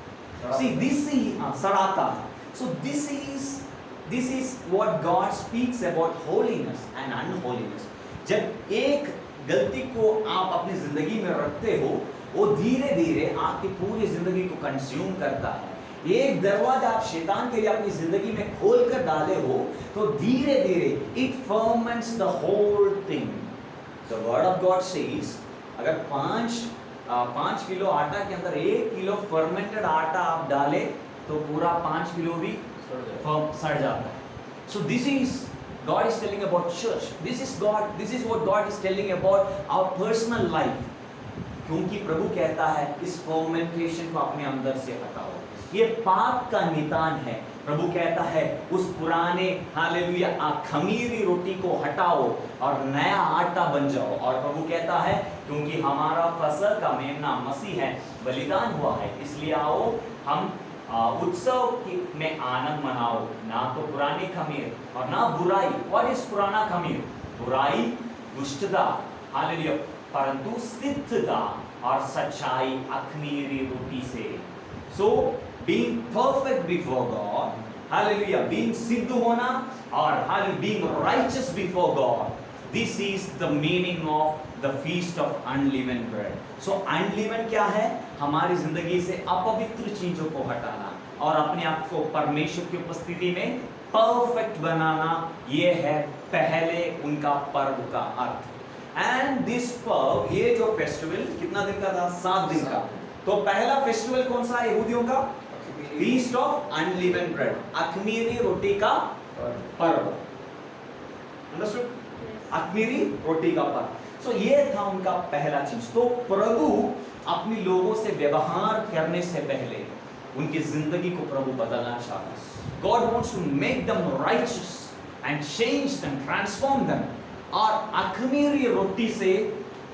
See, this is सड़ाता है। So this is what God speaks about holiness and unholiness. जब एक गलती को आप अपनी जिंदगी में रखते हो, वो धीरे धीरे आपकी पूरी जिंदगी को कंज्यूम करता है। एक दरवाजा आप शैतान के लिए अपनी जिंदगी में खोल कर डाले हो, तो धीरे धीरे it ferments the whole thing. The word of God says, अगर 5 किलो आटा के अंदर 1 किलो फर्मेंटेड आटा आप डाले तो पूरा 5 किलो भी सड़ जाता है। So this is God is telling about church. This is what God is telling about our personal life. क्योंकि प्रभु कहता है इस फर्मेंटेशन को अपने अंदर से हटाओ। ये पाप का निदान है। प्रभु कहता है उस पुराने हालेलुया खमीरी रोटी को हटाओ और नया आटा बन जाओ। और प्रभु कहता है क्योंकि हमारा फसल का मेमना मसीह है, बलिदान हुआ है, इसलिए आओ हम उत्सव में आनंद मनाओ, ना तो पुरानी खमीर और ना बुराई। व्हाट इज पुराना खमीर? बुराई, दुष्टता, हालेलुया, परंतु सिद्धता और सच्चाई अखमीरी रोटी से। सो being perfect before God, hallelujah, being सिद्ध होना और hallelujah, being righteous before God, this is the meaning of the feast of unleavened bread. So unleavened क्या है? हमारी जिंदगी से अपवित्र चीजों को हटाना और अपने आप को परमेश्वर की उपस्थिति में परफेक्ट बनाना, ये है पहले उनका पर्व का अर्थ। एंड दिस पर्व, ये जो फेस्टिवल कितना दिन का था? 7 दिन का। तो पहला फेस्टिवल कौन सा है यहूदियों का? फीस्ट ऑफ अनलीवेंड ब्रेड, अखमीरी रोटी का पर्व। अंडरस्टूड? अखमीरी रोटी का पर्व। सो ये था उनका पहला चीज। तो प्रभु अपने लोगों से व्यवहार करने से पहले उनकी जिंदगी को प्रभु बदलना चाहता है। God wants to make them righteous and change them, transform them। और अखमीरी रोटी से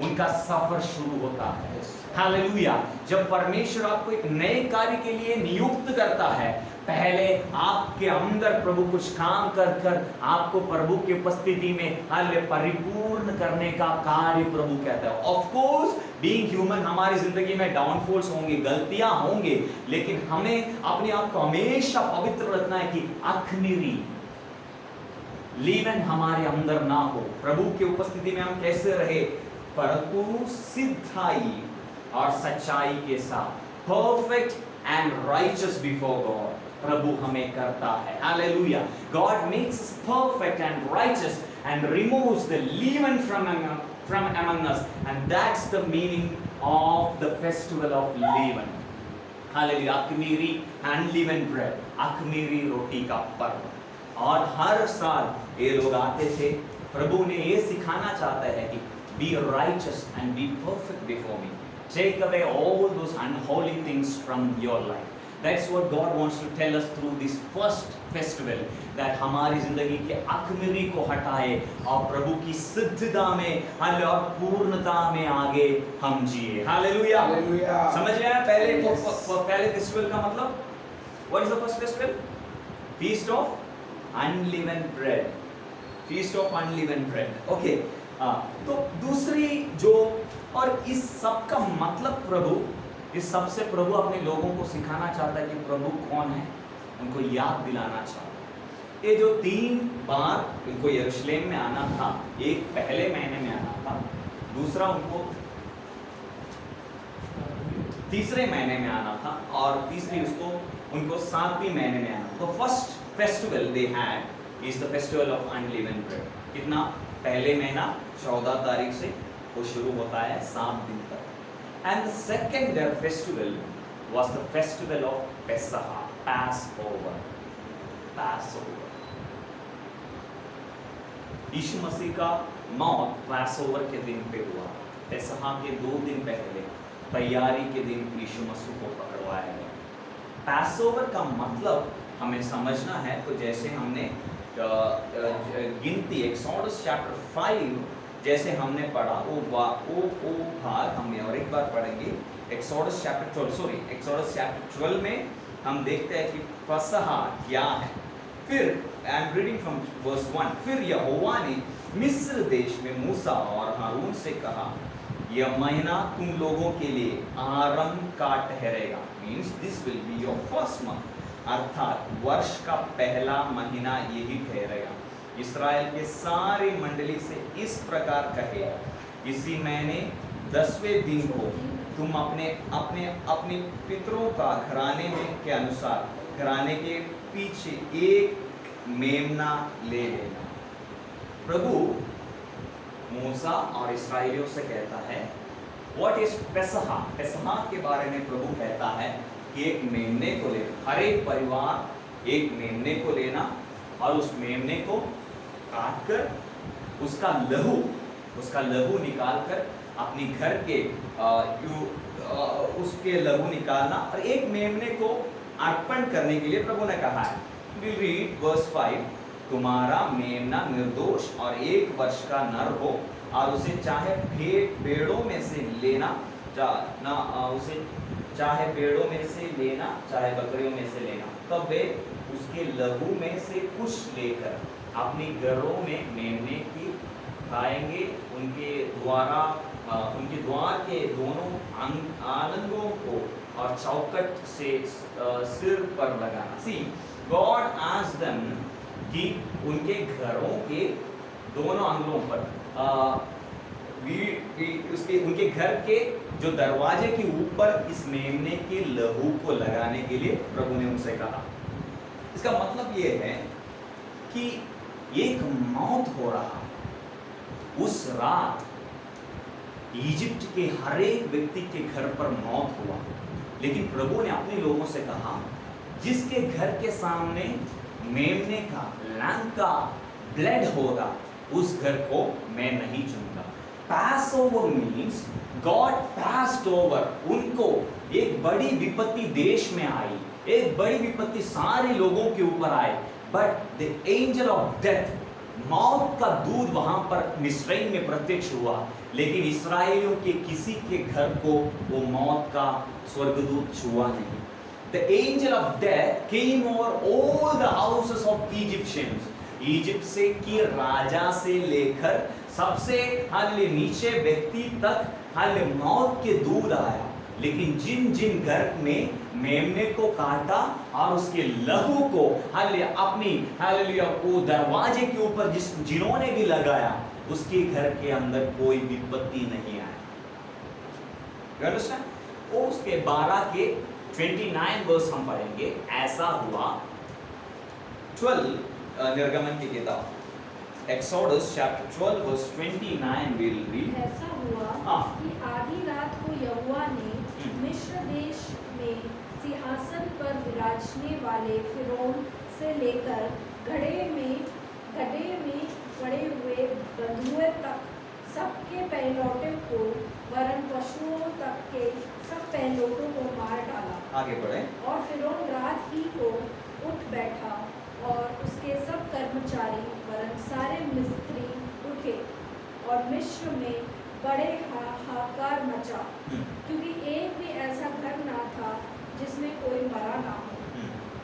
उनका सफर शुरू होता है। हालेलुया। जब परमेश्वर आपको एक नए कार्य के लिए नियुक्त करता है, पहले आपके अंदर प्रभु कुछ काम कर आपको प्रभु की उपस्थिति में हालेलुया परिपूर्ण करने का कार्य प्रभु कहता है। ऑफ कोर्स बीइंग ह्यूमन, हमारी जिंदगी में डाउनफॉल्स होंगे, गलतियां होंगे, लेकिन हमें अपने आप को हमेशा पवित्र रखना है कि अखमीरी लीवन हमारे अंदर ना हो। प्रभु की उपस्थिति में हम कैसे रहे? परंतु सिद्धाई और सच्चाई के साथ, perfect and righteous before God, प्रभु हमें करता है। Hallelujah. God makes us perfect and righteous and removes the leaven from among us, and that's the meaning of the festival of leaven. Hallelujah. अखमीरी unleavened bread, अखमीरी रोटी का पर्व। और हर साल ये लोग आते थे। प्रभु ने ये सिखाना चाहता है कि be righteous and be perfect before me. Take away all those unholy things from your life. That's what God wants to tell us through this first festival, that हमारी जिंदगी के अखमीरी को हटाए और प्रभु की सिद्धता में और पूर्णता में आगे हम जिए। हालेलुया। समझ रहे हैं? पहले फेस्टिवल का मतलब? What is the first festival? Feast of unleavened bread. Feast of unleavened bread. Okay. तो दूसरी जो, और इस सब का मतलब प्रभु, इस सबसे प्रभु अपने लोगों को सिखाना चाहता है कि प्रभु कौन है, उनको याद दिलाना चाहता है। ये जो 3 बार उनको यरूशलेम में आना था, एक पहले महीने में आना था, दूसरा उनको तीसरे महीने में आना था, और तीसरी उनको 7वें महीने में आना। तो first festival they had is the festival of unleavened bread. कितना? पहले महीना 14 तारीख से वो शुरू होता है 7 दिन तक। And the second their festival was the festival of Pesach, Passover. यीशु मसीह का मौत पैसओवर के दिन पे हुआ। पेसह के 2 दिन पहले तैयारी के दिन यीशु मसीह को पकड़वाया गया। पैसओवर का मतलब हमें समझना है, तो जैसे हमने गिनती एक्सोडस चैप्टर 5 जैसे हमने पढ़ा, वो भाग हमने और एक बार पढ़ेंगे। एक्सोडस चैप्टर 12 में हम देखते हैं कि फसह क्या है। फिर I am reading from verse 1, फिर यहोवा ने मिस्र देश में मूसा और हारून से कहा, यह महीना तुम लोगों के लिए आरंभ का ठहरेगा, means this will be your first month, अर्थात वर्ष का पहला महीना यही ठहरेगा। इस्राएल के सारी मंडली से इस प्रकार कहे, इसी महीने 10वें दिन को तुम अपने अपने अपने पितरों का घराने में के अनुसार घराने के पीछे एक मेमना ले लेना। प्रभु मूसा और इस्राएलियों से कहता है, व्हाट इज पेसहा, पेसहा के बारे में प्रभु कहता है कि एक मेमने को लेना, हर एक परिवार एक मेमने को लेना और उस मेमने को काट कर उसका लहू निकाल कर अपनी घर के उसके लहू निकालना और एक मेमने को अर्पण करने के लिए प्रभु ने कहा है। विल रीड वर्स 5, तुम्हारा मेमना निर्दोष और 1 वर्ष का नर हो और उसे चाहे भेड़ों में से लेना उसे चाहे भेड़ों में से लेना चाहे बकरियों में से लेना, तब वे उसके लहू में से कुछ लेकर अपनी घरों में मेमने की खाएंगे। उनके द्वार के दोनों आलंगों को और चौखट से सिर पर लगाना। सी गॉड आस्क्ड देम कि उनके घरों के दोनों आंगनों पर उनके घर के जो दरवाजे के ऊपर इस मेमने के लहू को लगाने के लिए प्रभु ने उनसे कहा। इसका मतलब ये है कि एक मौत हो रहा, उस रात इजिप्ट के हर एक व्यक्ति के घर पर मौत हुआ, लेकिन प्रभु ने अपने लोगों से कहा, जिसके घर के सामने मेमने का लैम्ब का ब्लड होगा उस घर को मैं नहीं चुनूंगा। Pass over means God passed over, उनको एक बड़ी विपत्ति देश में आई, एक बड़ी विपत्ति सारे लोगों के ऊपर आई, but the angel of death, मौत का दूत वहां पर मिस्रईम में प्रत्यक्ष हुआ, लेकिन इस्राएलियों के किसी के घर को वो मौत का स्वर्गदूत छुआ नहीं। The angel of death came over all the houses of Egyptians. Egypt से की राजा से लेकर सबसे नीचे व्यक्ति तक मौत के दूत आया, लेकिन जिन जिन घर में मेमने को काटा और उसके लहू को अपनी वो दरवाजे के ऊपर जिन्होंने भी लगाया, उसके घर के अंदर कोई विपत्ति नहीं आया। वो उसके 12 के 29 वर्स हम पढ़ेंगे। ऐसा हुआ 12 निर्गमन की किताब Exodus chapter 12 verse 29 will read। ऐसा हुआ कि आधी रात को यहोवा ने मिस्र देश में सिंहासन पर विराजने वाले फिरौन से लेकर घड़े में पड़े हुए बंधुए तक सबके पहलौठे को वरन पशुओं तक के सब पहलौठों को मार डाला। आगे बढ़े। और फिरौन रात ही को उठ बैठा और उसके सब कर्मचारी वरन सारे मिस्त्री उठे और मिस्र में बड़े हाहाकार मचा, क्योंकि एक भी ऐसा घर ना था जिसमें कोई मरा ना हो।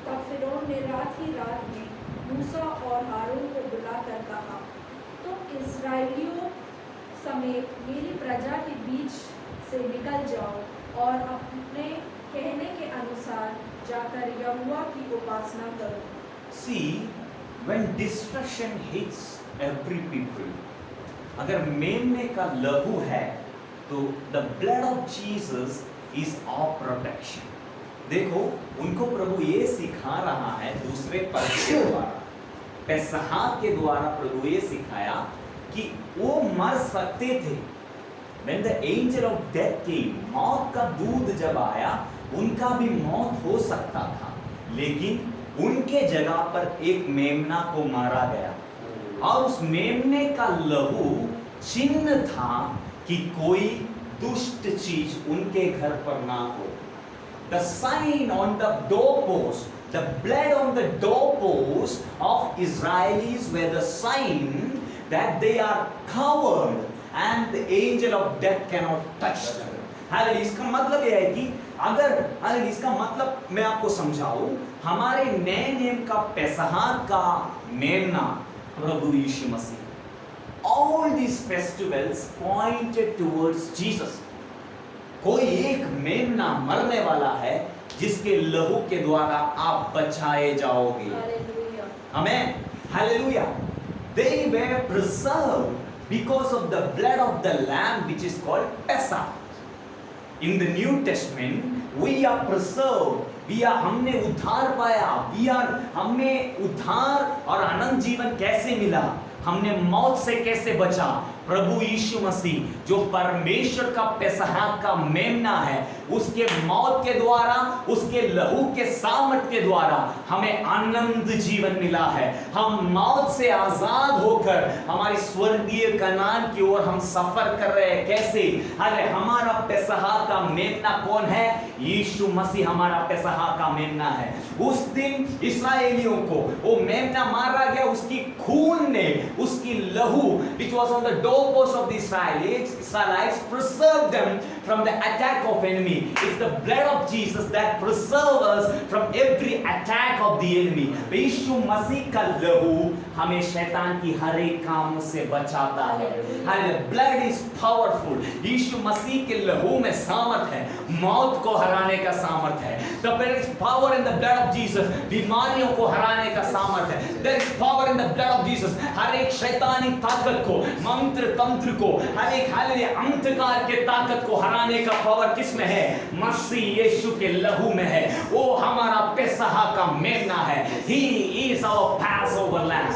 तब फिरौन ने रात ही रात में मूसा और हारून को बुलाकर कहा, तुम इस्राएलियों समेत मेरी प्रजा के बीच से निकल जाओ और अपने कहने के अनुसार जाकर यहोवा की उपासना करो। See, when destruction hits every people, अगर मेमने का लहू है तो the blood of Jesus is our protection। देखो, उनको प्रभु ये सिखा रहा है दूसरे पद के द्वारा, पेसहा के द्वारा प्रभु ये सिखाया कि वो मर सकते थे। When the angel of death came, मौत का दूत जब आया, उनका भी मौत हो सकता था, लेकिन उनके जगह पर एक मेमना को मारा गया और उस मेमने का लहू चिन्ह था कि कोई दुष्ट चीज उनके घर पर ना हो। The sign on the doorpost, the blood on the doorpost of Israelis were the sign that they are covered and the angel of death cannot touch them। Hallelujah. इसका मतलब यह है कि अगर इसका मतलब मैं आपको समझाऊं, हमारे नए नियम का पेसहा का मेमना प्रभु यीशु मसीह। All these festivals pointed towards Jesus। कोई एक मेमना मरने वाला है जिसके लहू के द्वारा आप बचाए जाओगे। Hallelujah. Amen, hallelujah. They were preserved because of the blood of the lamb which is called Pesach। In the New Testament we are preserved, हमने उद्धार पाया, हमें उद्धार और अनंत जीवन कैसे मिला, हमने मौत से कैसे बचा। प्रभु यीशु मसीह जो परमेश्वर का पेसहा का मेमना है, उसके मौत के द्वारा, उसके लहू के सामर्थ के द्वारा हमें अनंत जीवन मिला है। हम मौत से आजाद होकर हमारी स्वर्गीय कनान की ओर हम सफर कर रहे हैं। कैसे? अरे हमारा पेसहा का मेमना कौन है? यीशु मसीह हमारा पेसहा का मेमना है। उस दिन इस्राएलियों को वो मेमना मारा गया, उसकी खून ने, उसकी लहू which was on the doorpost of the Israelites preserved them from the attack of enemy। It's the blood of Jesus that preserves us from every attack of the enemy। यीशु मसीह का लहू हमें शैतान की हर एक काम से बचाता है। The blood is powerful। यीशु मसीह के लहू में सामर्थ है, मौत को हराने का सामर्थ है। There is power in the blood of Jesus। बीमारियों को हराने का सामर्थ है। There is power in the blood of Jesus। हर एक शैतानी ताकत को, मंत्र तंत्र को, हर एक अंधकार के ताकत को हराने का पावर किस में है? मसीह यीशु के लहू में है। वो हमारा पेसहा का मेमना है। He is our Passover lamb।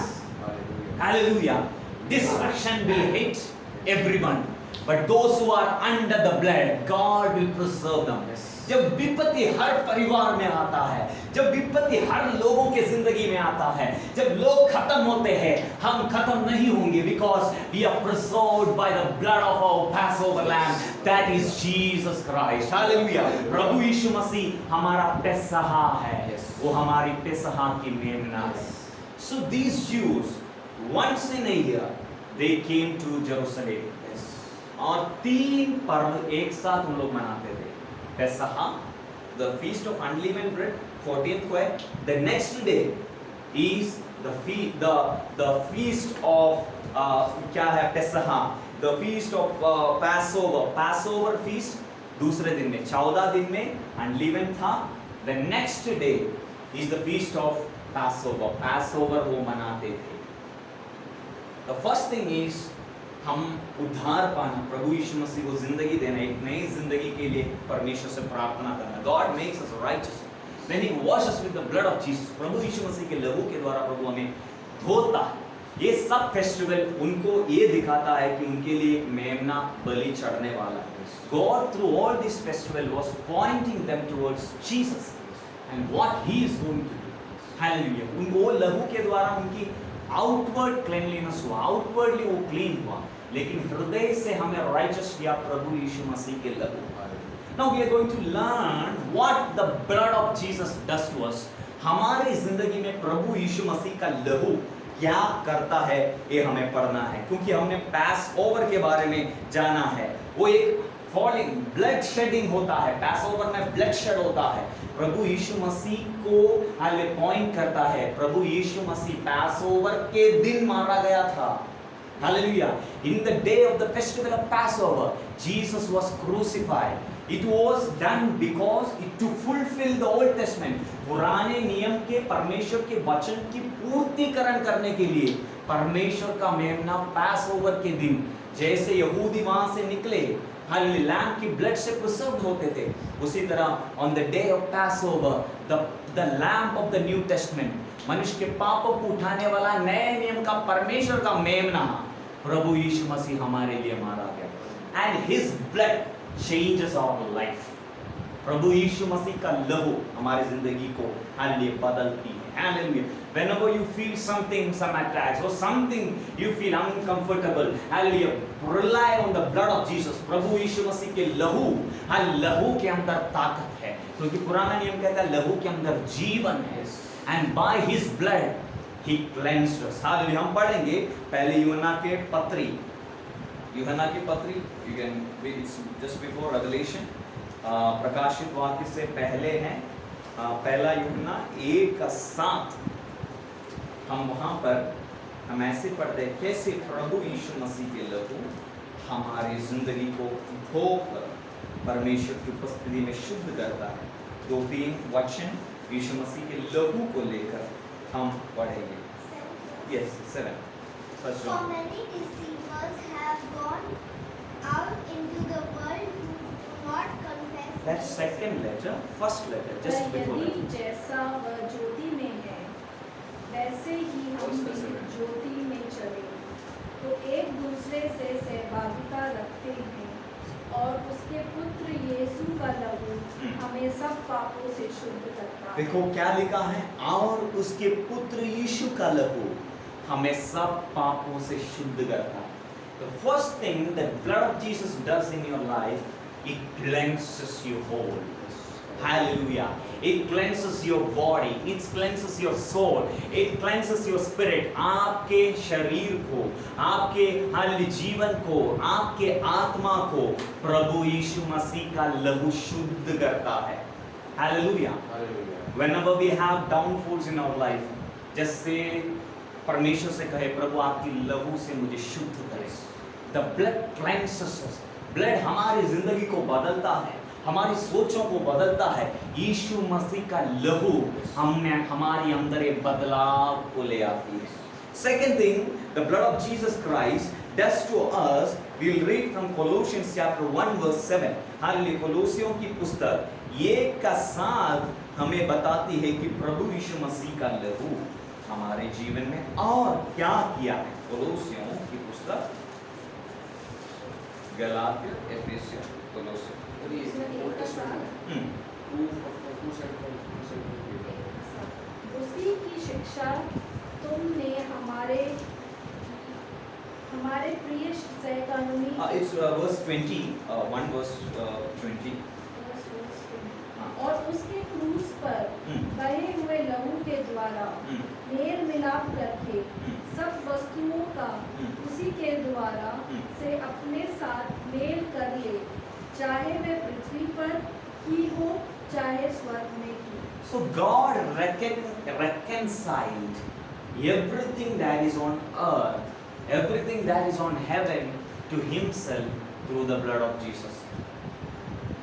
Hallelujah। Destruction will hit everyone, but those who are under the blood, God will preserve them। जब विपत्ति हर परिवार में आता है, जब विपत्ति हर लोगों के जिंदगी में आता है, जब लोग खत्म होते हैं, हम खत्म नहीं होंगे, because we are preserved by the blood of our Passover lamb, that is Jesus Christ। Hallelujah। प्रभु यीशु मसीह हमारा पेसहा है, वो हमारी पेसहा की मेमना है। So these Jews once in a year they came to Jerusalem। और 3 पर्व एक साथ हम लोग मनाते थे। पेसहा, the feast of unleavened bread, 14th को है। The next day is the feast of क्या है? पेसहा, the feast of Passover feast। दूसरे दिन में 14 दिन में unleavened था। The next day is the feast of Passover वो मनाते थे। The first thing is हम उद्धार पाना, प्रभु यीशु मसीह को जिंदगी देना, एक नई जिंदगी के लिए परमेश्वर से प्रार्थना करना। God makes us righteous when He washes us with the blood of Jesus। प्रभु यीशु मसीह के लहू के द्वारा प्रभु हमें धोता है। ये सब फेस्टिवल उनको ये दिखाता है कि उनके लिए एक मेमना बलि चढ़ने वाला है। God through all this festival was pointing them towards Jesus and what He is going to do। Hallelujah। उनको लहू के द्वारा उनकी आउटवर्ड क्लीनलीनेस हुआ, आउटवर्डली वो क्लीन हुआ, लेकिन हृदय से हमें राइचस किया प्रभु यीशु मसीह के लहू। Now we are going to learn what the blood of Jesus does to us। हमारी जिंदगी में प्रभु यीशु मसीह का लहू क्या करता है, ये हमें पढ़ना है, क्योंकि हमने पास ओवर के बारे में जाना है। वो एक फॉलिंग ब्लड शेडिंग होता है, पास ओवर में ब्लड शेड होता है। प्रभु यीशु मसीह को हाले पॉइंट करता है। प्रभु यीशु मसीह पास ओवर के दिन मारा गया था। Hallelujah. In the day of the festival of Passover, Jesus was crucified। It was done because to fulfill the Old Testament। पुराने नियम के परमेश्वर के वचन की पूर्तिकरण करने के लिए परमेश्वर का मेमना पास ओवर के दिन, जैसे यहूदी वहां से निकले लैम्ब की ब्लड से प्रिजर्व होते थे, उसी तरह on the day of Passover the lamb of the New Testament, मनुष्य के पापों को उठाने वाला नए नियम का परमेश्वर का मेमना प्रभु यीशु मसीह हमारे लिए मारा गया। And his blood changes our life. प्रभु यीशु मसीह का लहू हमारी जिंदगी को हालेलुया बदलती है। Hallelujah। Whenever you feel something, some attacks or something you feel uncomfortable, hallelujah, rely on the blood of Jesus। प्रभु यीशु मसीह के लहू, लहू के अंदर ताकत है, क्योंकि पुराना नियम कहता है लहू के अंदर जीवन है। And by His blood He cleansed us। Hallelujah. हम पढ़ेंगे पहले यूहन्ना के पत्री, you can read, it's just before Revelation। प्रकाशित वाक्य से पहले हैं पहला यूहन्ना 1:7। हम वहां पर हम ऐसे पढ़ते हैं कैसे प्रभु यीशु मसीह के लहू हमारी जिंदगी को धोकर परमेश्वर की उपस्थिति में शुद्ध करता है। 2-3 वचन यीशु मसीह के लहू को लेकर हम पढ़ेंगे। Yes 7 first For many deceivers have gone out into the world who do not confess. That's second letter, first letter, just before यदि that. जैसा वह ज्योति में है वैसे ही हम उसका भी समय। ज्योति में चले तो एक दूसरे से सहभागिता रखते हैं और उसके पुत्र यीशु का लहू हमें सब पापों से शुद्ध करता है। देखो क्या लिखा है, और उसके पुत्र यीशु का लहू हमें सब पापों से शुद्ध करता है। The first thing that blood of Jesus does in your life, it cleanses you whole. Hallelujah. It cleanses your body, it cleanses your soul, it cleanses your spirit. आपके शरीर को, आपके हालेलुया जीवन को, आपके आत्मा को प्रभु यीशु मसीह का लहू शुद्ध करता है। Hallelujah. Whenever we have downfalls in our life, जैसे परमेश्वर से कहे प्रभु आपकी लहू से मुझे शुद्ध करे। The blood cleanses us. Blood हमारी जिंदगी को बदलता है, हमारी सोचों को बदलता है। यीशु मसीह का लहू हमें हमारी अंदर एक बदलाव को ले आती है। Second thing, the blood of Jesus Christ does to us, we'll read from Colossians chapter 1 verse 7. Hallelujah, कोलोसियों की पुस्तक 1:7 हमें बताती है कि प्रभु यीशु मसीह का लहू हमारे जीवन में और क्या किया है। कोलोसियों की पुस्तक, गलातियर, एफेसियों, कोलोसियों। उसी की शिक्षा तुमने हमारे प्रिय सहकर्मी It's verse 20, 1 verse 20. और उसके क्रूस पर बहे हुए लहू के द्वारा मेल मिलाप करके सब वस्तुओं का उसी के द्वारा से अपने साथ मेल कर ले, चाहे वे पृथ्वी पर की हो चाहे स्वर्ग में की। So God reconciled everything that is on earth, everything that is on heaven to himself through the blood of Jesus.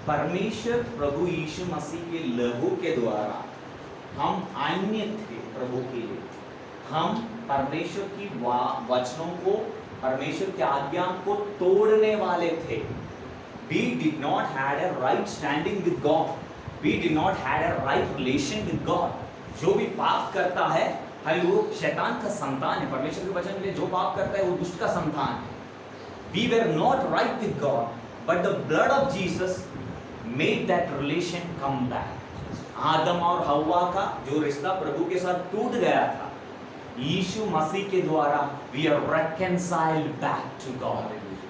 परमेश्वर प्रभु यीशु मसीह के लहू के द्वारा हम अन्य थे प्रभु के लिए। हम परमेश्वर की वचनों को, परमेश्वर की आज्ञा को तोड़ने वाले थे। We did not had a right standing with God. We did not had a right relation with God. जो भी पाप करता है, वो शैतान का संतान है। परमेश्वर के वचन में जो पाप करता है वो दुष्ट का संतान है। We were not right with God, but the blood of Jesus made that relation come back. आदम और हव्वा का जो रिश्ता प्रभु के साथ टूट गया था, यीशु मसीह के द्वारा we are reconciled back to God.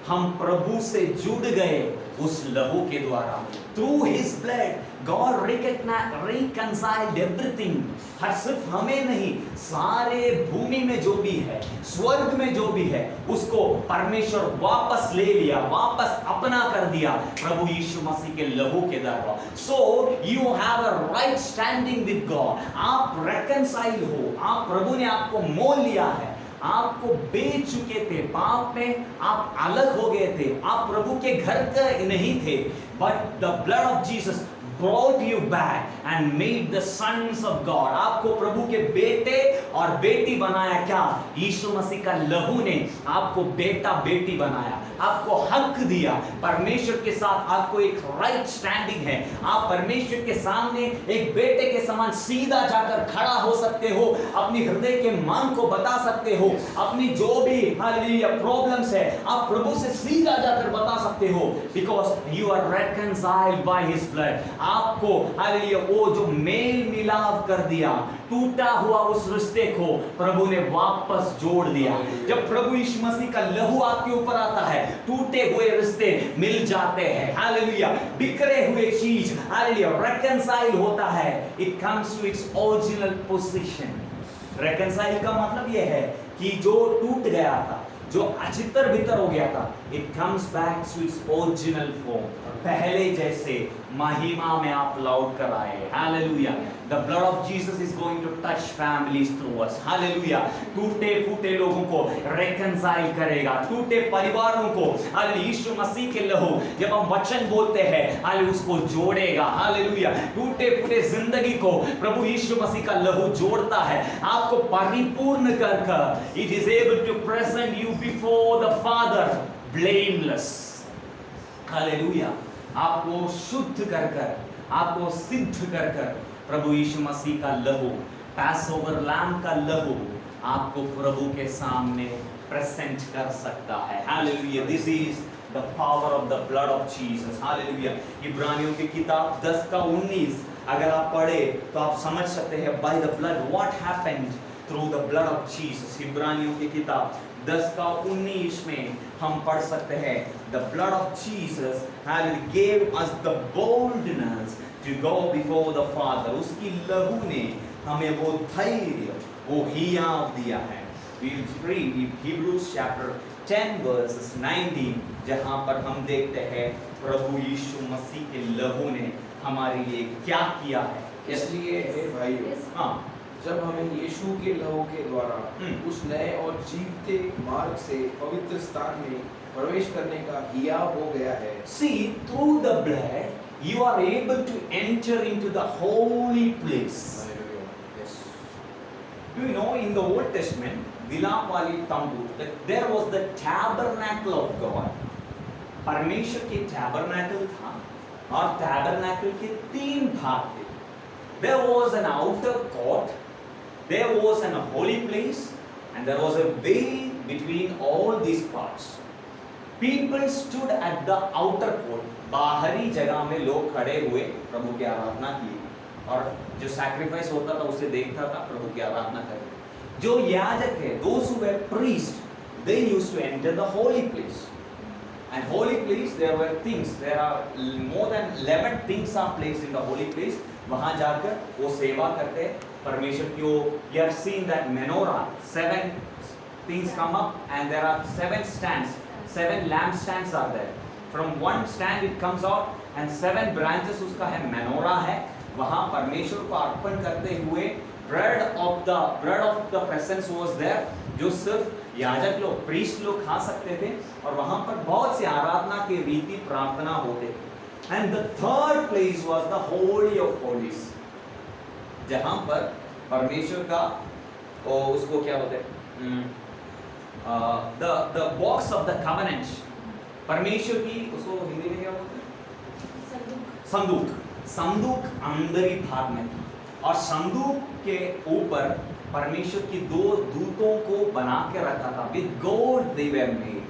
हम प्रभु से जुड़ गए उस लहू के द्वारा। Through His blood, God reconciled everything. हर सिर्फ हमें नहीं, सारे भूमि में जो भी है, स्वर्ग में जो भी है, उसको परमेश्वर वापस ले लिया, वापस अपना कर दिया प्रभु यीशु मसीह के लहू के द्वारा। So you have a right standing with God. आप reconcile हो, आप प्रभु ने आपको मोल लिया है, आपको बेच चुके थे, पाप में आप अलग हो गए थे, आप प्रभु के घर के नहीं थे, but the blood of Jesus brought you back and made the sons of God. आपको प्रभु के बेटे और बेटी बनाया। क्या? यीशु मसीह का लहू ने आपको बेटा बेटी बनाया, आपको हक दिया। परमेश्वर के साथ आपको एक राइट स्टैंडिंग है। आप परमेश्वर के सामने एक बेटे के समान सीधा जाकर खड़ा हो सकते हो, अपनी हृदय के मन को बता सकते हो, अपनी जो भी हालेलुया प्रॉब्लम्स है आप प्रभु से सीधा जाकर बता सकते हो, because you are reconciled by His blood. आपको हालेलुया वो जो मेल मिलाप कर दिया, टूटा हुआ उस रिश्ते को प्रभु ने वापस जोड़ दिया। जब प्रभु यीशु मसीह का लहू आपके ऊपर आता है, टूटे हुए रिश्ते मिल जाते हैं। हालेलुया, बिखरे हुए चीज हालेलुया reconcile होता है। It comes to its original position. reconcile का मतलब यह है कि जो टूट गया था, जो अचितर बितर हो गया था, it comes back to its original form. पहले जैसे महिमा में आप लौट कर आए. Hallelujah. The blood of Jesus is going to touch families through us. Hallelujah. टूटे फूटे लोगों को reconcile करेगा, टूटे परिवारों को हालेलुया यीशु मसीह के लहू जब हम वचन बोलते हैं हालेलुया उसको जोड़ेगा. हालेलुया टूटे फूटे जिंदगी को प्रभु यीशु मसीह का लहू जोड़ता है, आपको परिपूर्ण कर कर. It is able to present you before the Father blameless. Hallelujah आपको शुद्ध कर कर, आपको सिद्ध कर कर प्रभु यीशु मसीह का लहू, पैसओवर लैम्ब का लहू आपको प्रभु के सामने प्रेजेंट कर सकता है. Hallelujah this is the power of the blood of Jesus. Hallelujah इब्रानियों की किताब 10 का 19 अगर आप पढ़े तो आप समझ सकते हैं by the blood what happened through the blood of Jesus. इब्रानियों की किताब 10 का 19 में हम पढ़ सकते हैं the blood of Jesus hallelujah gave us the boldness to go before the father. उसकी लहू ने हमें वो धैर्य, वो हियाव दिया है. We read Hebrews chapter 10 verses 19 जहाँ पर हम देखते हैं प्रभु यीशु मसीह के लहू ने हमारे लिए क्या किया है. इसलिए हे भाइयों, हाँ जब हमें यीशु के लहू के द्वारा उस नए और जीवते मार्ग से पवित्र स्थान में प्रवेश करने का हियाव हो गया है. See, through the blood you are able to enter into the holy place. Yes. Do you know in the Old Testament विलाप वाली तंबू, there was the tabernacle of God. परमेश्वर के tabernacle था और tabernacle के 3 भाग थे. There was an outer court, there was an holy place, and there was a way between all these parts. People stood at the outer court. बाहरी जगह में लोग खड़े हुए प्रभु की आराधना की और जो सैक्रिफाइस होता था उसे देखता था, प्रभु की आराधना करते. जो याजक है, those who were priests, they used to enter the holy place. And holy place, there were things. There are more than 11 things are placed in the holy place. वहाँ जाकर वो सेवा करते हैं परमेश्वर की. You have seen that menorah, 7 things come up, and there are 7 stands. 7 lampstands are there. From one stand it comes out, and 7 branches उसका है menorah है. वहाँ परमेश्वर को अर्पण करते हुए bread of the presence was there, जो सिर्फ याजक लोग, प्रीस्ट लोग खा सकते थे. और वहाँ पर बहुत सी आराधना के रीति प्रार्थना होते थे. And the third place was the holy of holies, जहाँ पर परमेश्वर का उसको क्या बोलते हैं, the box of the covenant, परमेश्वर की उसको हिंदी में क्या बोलते हैं, संदूक. संदूक अंदरी भाग में था और संदूक के ऊपर परमेश्वर की 2 दूतों को बना के रखा था. With gold they were made,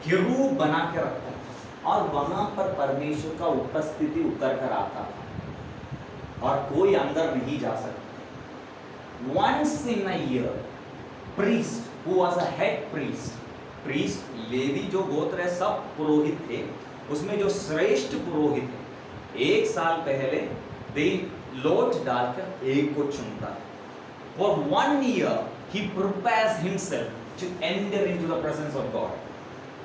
किरूब बना के रखा था और वहां पर परमेश्वर का उपस्थिति उतर कर आता था और कोई अंदर नहीं जा सकता. Once in a year, priest who was a head priest, Levi जो गोत्र है सब पुरोहित थे, उसमें जो श्रेष्ठ पुरोहित है एक साल पहले दे लोट डालकर एक को चुनता है. For 1 year he prepares himself to enter into the presence of God,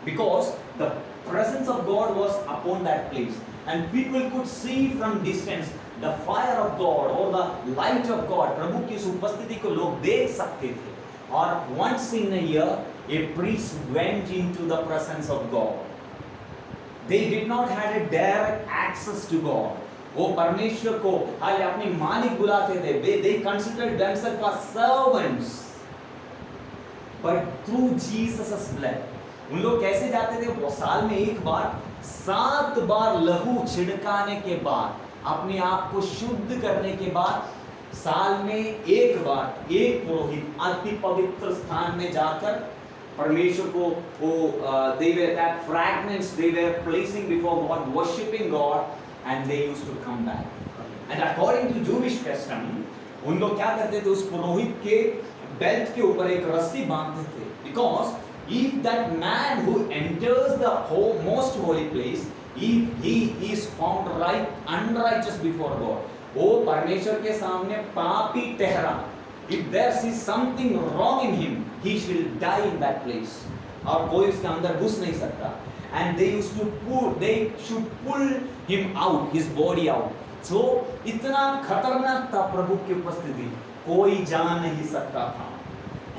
because the presence of God was upon that place and people could see from distance the fire of God or the light of God. प्रभु की उस उपस्थिति को लोग देख सकते थे. और once in a year a priest went into the presence of God. They did not have a direct access to God. वो परमेश्वर को हाल अपने मालिक बुलाते थे. They considered themselves as servants. But through Jesus' blood, उन लोग कैसे जाते थे? वो साल में एक बार, 7 बार लहू छिड़काने के बाद, अपने आप को शुद्ध करने के बाद, साल में एक बार एक पुरोहित अति पवित्र स्थान में जाकर परमेश्वर को वो they were that fragments they were placing before God, worshiping God, and they used to come back. And according to Jewish custom, उन लोग क्या करते थे? उस पुरोहित के बेल्ट के ऊपर एक रस्सी बांधते थे, because if that man who enters the most holy place, if he is found right unrighteous before God, वो परमेश्वर के सामने पापी ठहरा, if there is something wrong in him, he shall die in that place. और कोई उसके अंदर घुस नहीं सकता। And they should pull him out, his body out. So इतना खतरनाक था प्रभु की उपस्थिति, कोई जा नहीं सकता था।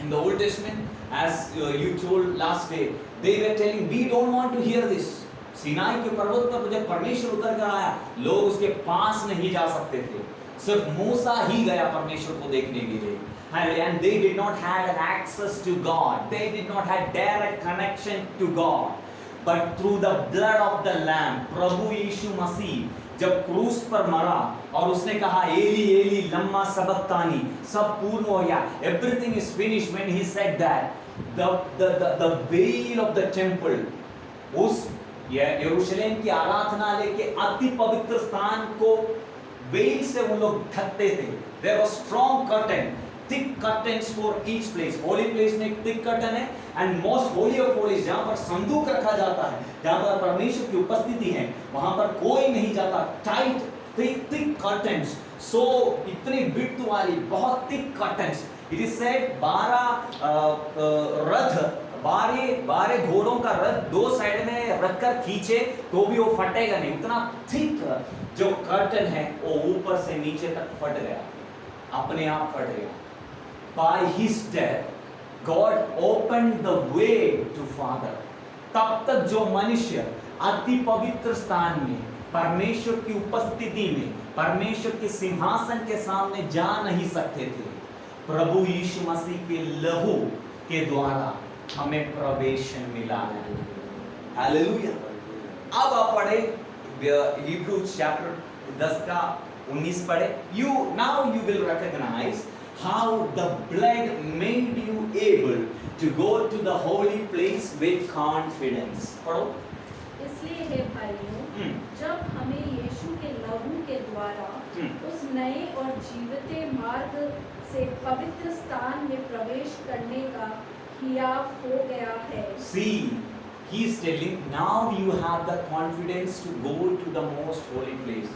In the Old Testament, as you told last day, they were telling, we don't want to hear this. Sinai के पर्वत पर जब परमेश्वर उतर कर आया, लोग उसके पास नहीं जा सकते थे, सिर्फ मूसा ही गया परमेश्वर को देखने के लिए। And they did not have an access to God. They did not have direct connection to God. But through the blood of the Lamb, प्रभु यीशु मसीह जब क्रूस पर मरा और उसने कहा एली एली लम्मा सबक्तानी, सब पूर्ण हो गया, everything is finished, when he said that, the veil of the temple, उस यरूशलेम की आराधनालय के अति पवित्र स्थान को वेल से उन लोग ढकते थे। There was strong curtain, thick curtains for each place. Holy place में एक thick curtain है, and most holy of holies जहाँ पर संदूक रखा जाता है, जहाँ पर परमेश्वर की उपस्थिति है, वहाँ पर कोई नहीं जाता। Tight, thick curtains. So इतनी width वाली बहुत thick curtains. It is said 12 रथ, 12 घोड़ों का रथ दो साइड में रखकर खींचे तो भी वो फटेगा नहीं, उतना थिक जो कर्टन है वो ऊपर से नीचे तक फट गया, अपने आप फट गया। By his death, God opened the way to Father. तब तक जो मनुष्य अति पवित्र स्थान में परमेश्वर की उपस्थिति में परमेश्वर के सिंहासन के सामने जा नहीं सकते थे, प्रभु यीशु मसीह के लहू के द्वारा हमें प्रवेश मिला है। हालेलुया। अब आप पढ़े हिब्रू चैप्टर 10 का 19 पढ़े। Now you will recognize how the blood made you able to go to the holy place with confidence. पढ़ो। इसलिए हे भाइयों, जब हमें यीशु के लहू के द्वारा उस नए और जीवते मार्ग से पवित्र स्थान में प्रवेश करने का हियाव हो गया है। See, he is telling, now you have the confidence to go to the most holy place.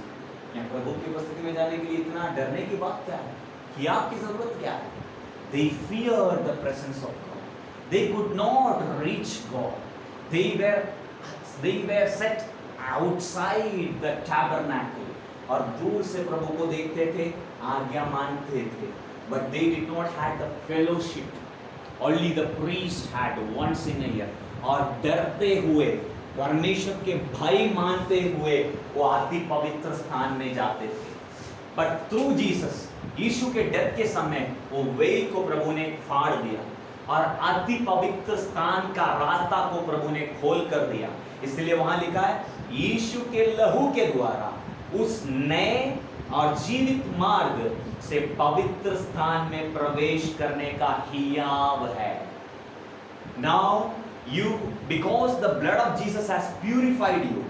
यहाँ प्रभु की उपस्थिति में जाने के लिए इतना डरने की बात क्या है? हियाव की जरूरत क्या है? They feared the presence of God. They could not reach God. They were set outside the tabernacle. और दूर से प्रभु को देखते थे, आज्ञा मानते थे, but they did not have the fellowship. Only the priest had once in a year. और डरते हुए परमेश्वर के भय मानते हुए वो अति पवित्र स्थान में जाते थे। But through Jesus, यीशु के डेथ के समय वो वेल को प्रभु ने फाड़ दिया और अति पवित्र स्थान का रास्ता को प्रभु ने खोल कर दिया। इसलिए वहां लिखा है यीशु के लहू के द्वारा उस नए और जीवित मार्ग से पवित्र स्थान में प्रवेश करने का हियाव है। Now you, because the blood of Jesus has purified you,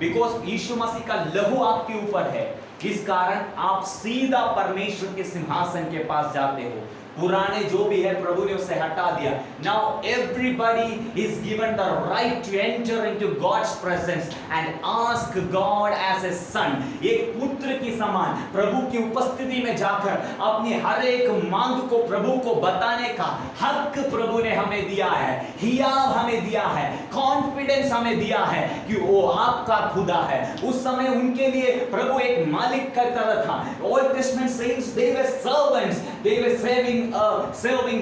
because यीशु मसीह का लहू आपके ऊपर है, इस कारण आप सीधा परमेश्वर के सिंहासन के पास जाते हो। पुराने जो भी है प्रभु ने उसे हटा दिया। Now everybody is given the right to enter into God's presence and ask God as a son. एक पुत्र की समान प्रभु की उपस्थिति में जाकर अपनी हर एक मांग को प्रभु को बताने का हक प्रभु ने हमें दिया है, हियाव हमें दिया है, कॉन्फिडेंस हमें दिया है कि वो आपका खुदा है। उस समय उनके लिए प्रभु एक मालिक का तरह था। Old Testament saints, they were servants, they were serving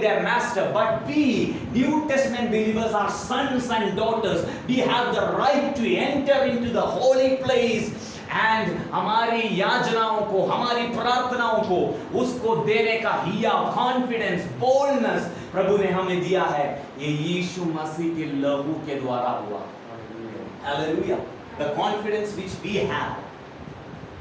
their master, but we New Testament believers are sons and daughters. We have the right to enter into the holy place and हमारी याचनाओं को, हमारी प्रार्थनाओं को उसको देने का हिया, confidence, boldness प्रभु ने हमें दिया है। ये यीशु मसीह के लहू के द्वारा हुआ। Hallelujah. The confidence which we have,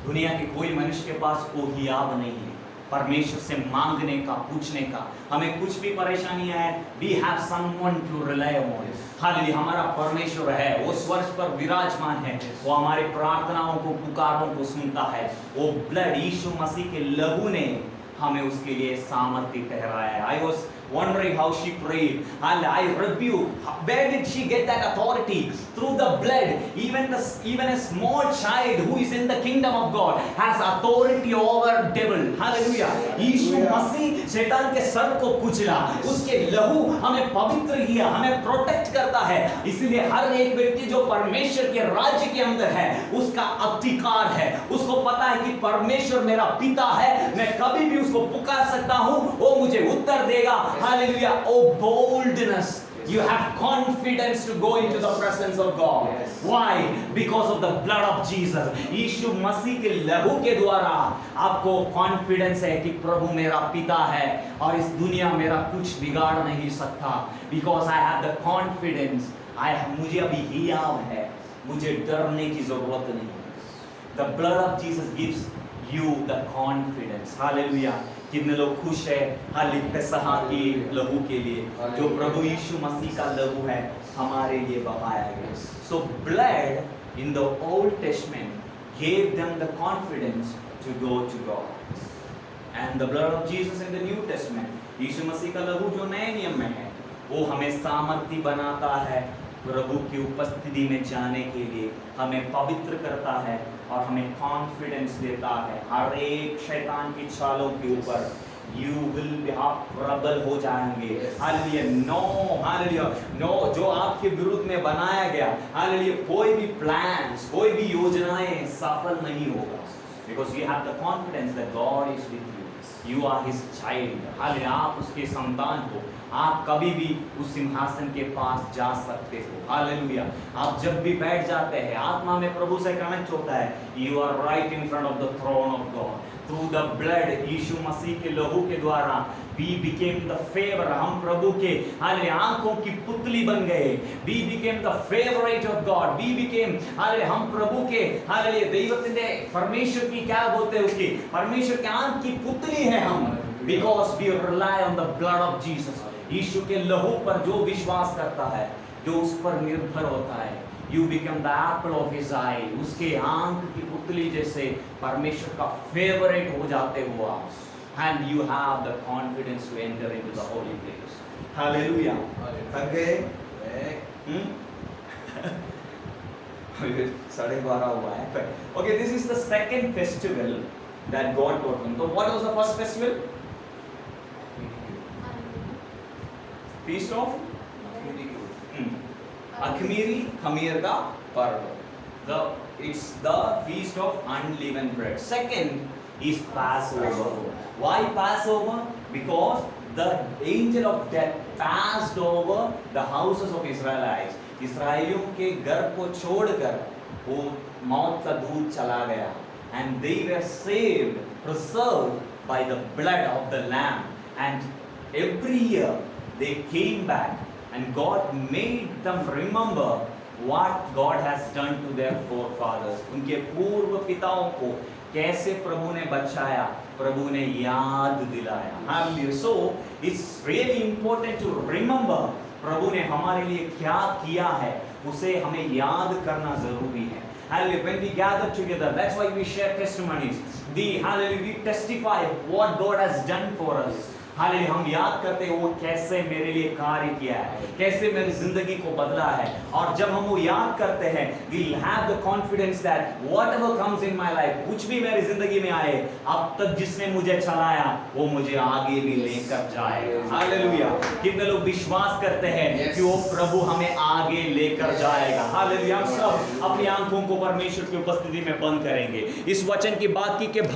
दुनिया के कोई मनुष्य के पास वो हियाव नहीं है परमेश्वर से मांगने का, पूछने का। हमें कुछ भी परेशानी है, we have someone to rely on. Hallelujah, हमारा परमेश्वर है, वो स्वर्ग पर विराजमान है, वो हमारे प्रार्थनाओं को, पुकारों को सुनता है। वो ब्लड, यीशु मसीह के लहू ने हमें उसके लिए सामर्थ्य ठहराया है। I was wondering how she prayed. And I rebuke. Where did she get that authority? Through the blood. Even a small child who is in the kingdom of God has authority over devil. Hallelujah. यीशु मसीह शैतान के sir को कुचला, उसके लहू हमें पवित्र किया, हमें प्रोटेक्ट करता है। इसलिए हर एक व्यक्ति जो परमेश्वर के राज्य के अंदर है, उसका अधिकार है, उसको पता है कि परमेश्वर मेरा पिता है, मैं कभी भी उसको पुकार सकता हूं, वो मुझे उत्तर देगा। Hallelujah. Oh boldness, you have confidence to go into the presence of God. Yes. Why? Because of the blood of Jesus. यीशु मसीह के लहू के द्वारा आपको कॉन्फिडेंस है कि प्रभु मेरा पिता है और इस दुनिया मेरा कुछ बिगाड़ नहीं सकता। Because I have the confidence, मुझे अभी हियाव है, मुझे डरने की जरूरत नहीं। The blood of Jesus gives you the confidence. Hallelujah. कितने लोग खुश है पेसहा की लहू के लिए, जो प्रभु यीशु मसीह का लहू है हमारे लिए बहाया गया। So blood in the Old Testament gave them the confidence to go to God, and the blood of Jesus in the New Testament, यीशु मसीह का लहू जो नए नियम में है, वो हमें सामर्थी बनाता है प्रभु की उपस्थिति में जाने के लिए, हमें पवित्र करता है और हमें कॉन्फिडेंस देता है हर एक शैतान की चालों के ऊपर। You will be, आप प्रबल हो जाएंगे। हालेलुया। नो जो आपके विरुद्ध में बनाया गया, हालेलुया, कोई भी प्लान्स, कोई भी योजनाएं सफल नहीं होगा। Because you have the confidence that God is with you. You are His child. Hallelujah. आप उसके संतान हो, आप कभी भी उस सिंहासन के पास जा सकते हो। हालेलुया। आप जब भी बैठ जाते हैं, आत्मा में प्रभु से कनेक्ट होता है, you are right in front of the throne of God. Through the blood, यीशु मसीह के लहू के द्वारा we became the favor, हम प्रभु के हालेलुया आंखों की पुतली बन गए। We became the favorite of God. We became hallelujah हम प्रभु के हालेलुया दैवത്തിന്റെ परमेश्वर की क्या बोलते हैं उसकी, परमेश्वर के आंख की पुतली है हम। Because we rely on the blood of Jesus. यीशु के लहू पर जो विश्वास करता है, जो उस पर निर्भर होता है, you become the apple of his eye. उसके आंख की पुतली जैसे परमेश्वर का फेवरेट हो जाते हो आप, and you have the confidence to enter into the holy place. Hallelujah. थक गए? 12:30 हुआ है। Okay, this is the second festival that God taught them. So what was the first festival? Feast of अखमीरी, खमीर का पर्व। It's the feast of unleavened bread. Second is Passover. Why Passover? Because the angel of death passed over the houses of Israelites. इसराइलियों के घर को छोड़कर वो मौत का दूत चला गया, and they were saved, preserved by the blood of the lamb. And every year they came back, and God made them remember what God has done to their forefathers. उनके पूर्व पिताओं को कैसे प्रभु ने बचाया, प्रभु ने याद दिलाया। Hallelujah. So it's really important to remember प्रभु ने हमारे लिए क्या किया है, उसे हमें याद करना जरूरी है। Hallelujah. When we gather together, that's why we share testimonies. Hallelujah, we testify what God has done for us. Hallelujah. हम याद करते हैं वो कैसे मेरे लिए कार्य किया है, कैसे मेरी जिंदगी को बदला है। और जब हम वो याद करते हैं, we'll have the confidence that whatever comes in my life, कुछ भी मेरी जिंदगी में आए, अब तक जिसने मुझे चलाया वो मुझे आगे भी लेकर जाएगा। हालेलुया। कितने लोग विश्वास करते हैं कि वो प्रभु हमें आगे लेकर जाएगा। हालेलुया। हम सब अपनी आंखों को परमेश्वर की उपस्थिति में बंद करेंगे, इस वचन की बात की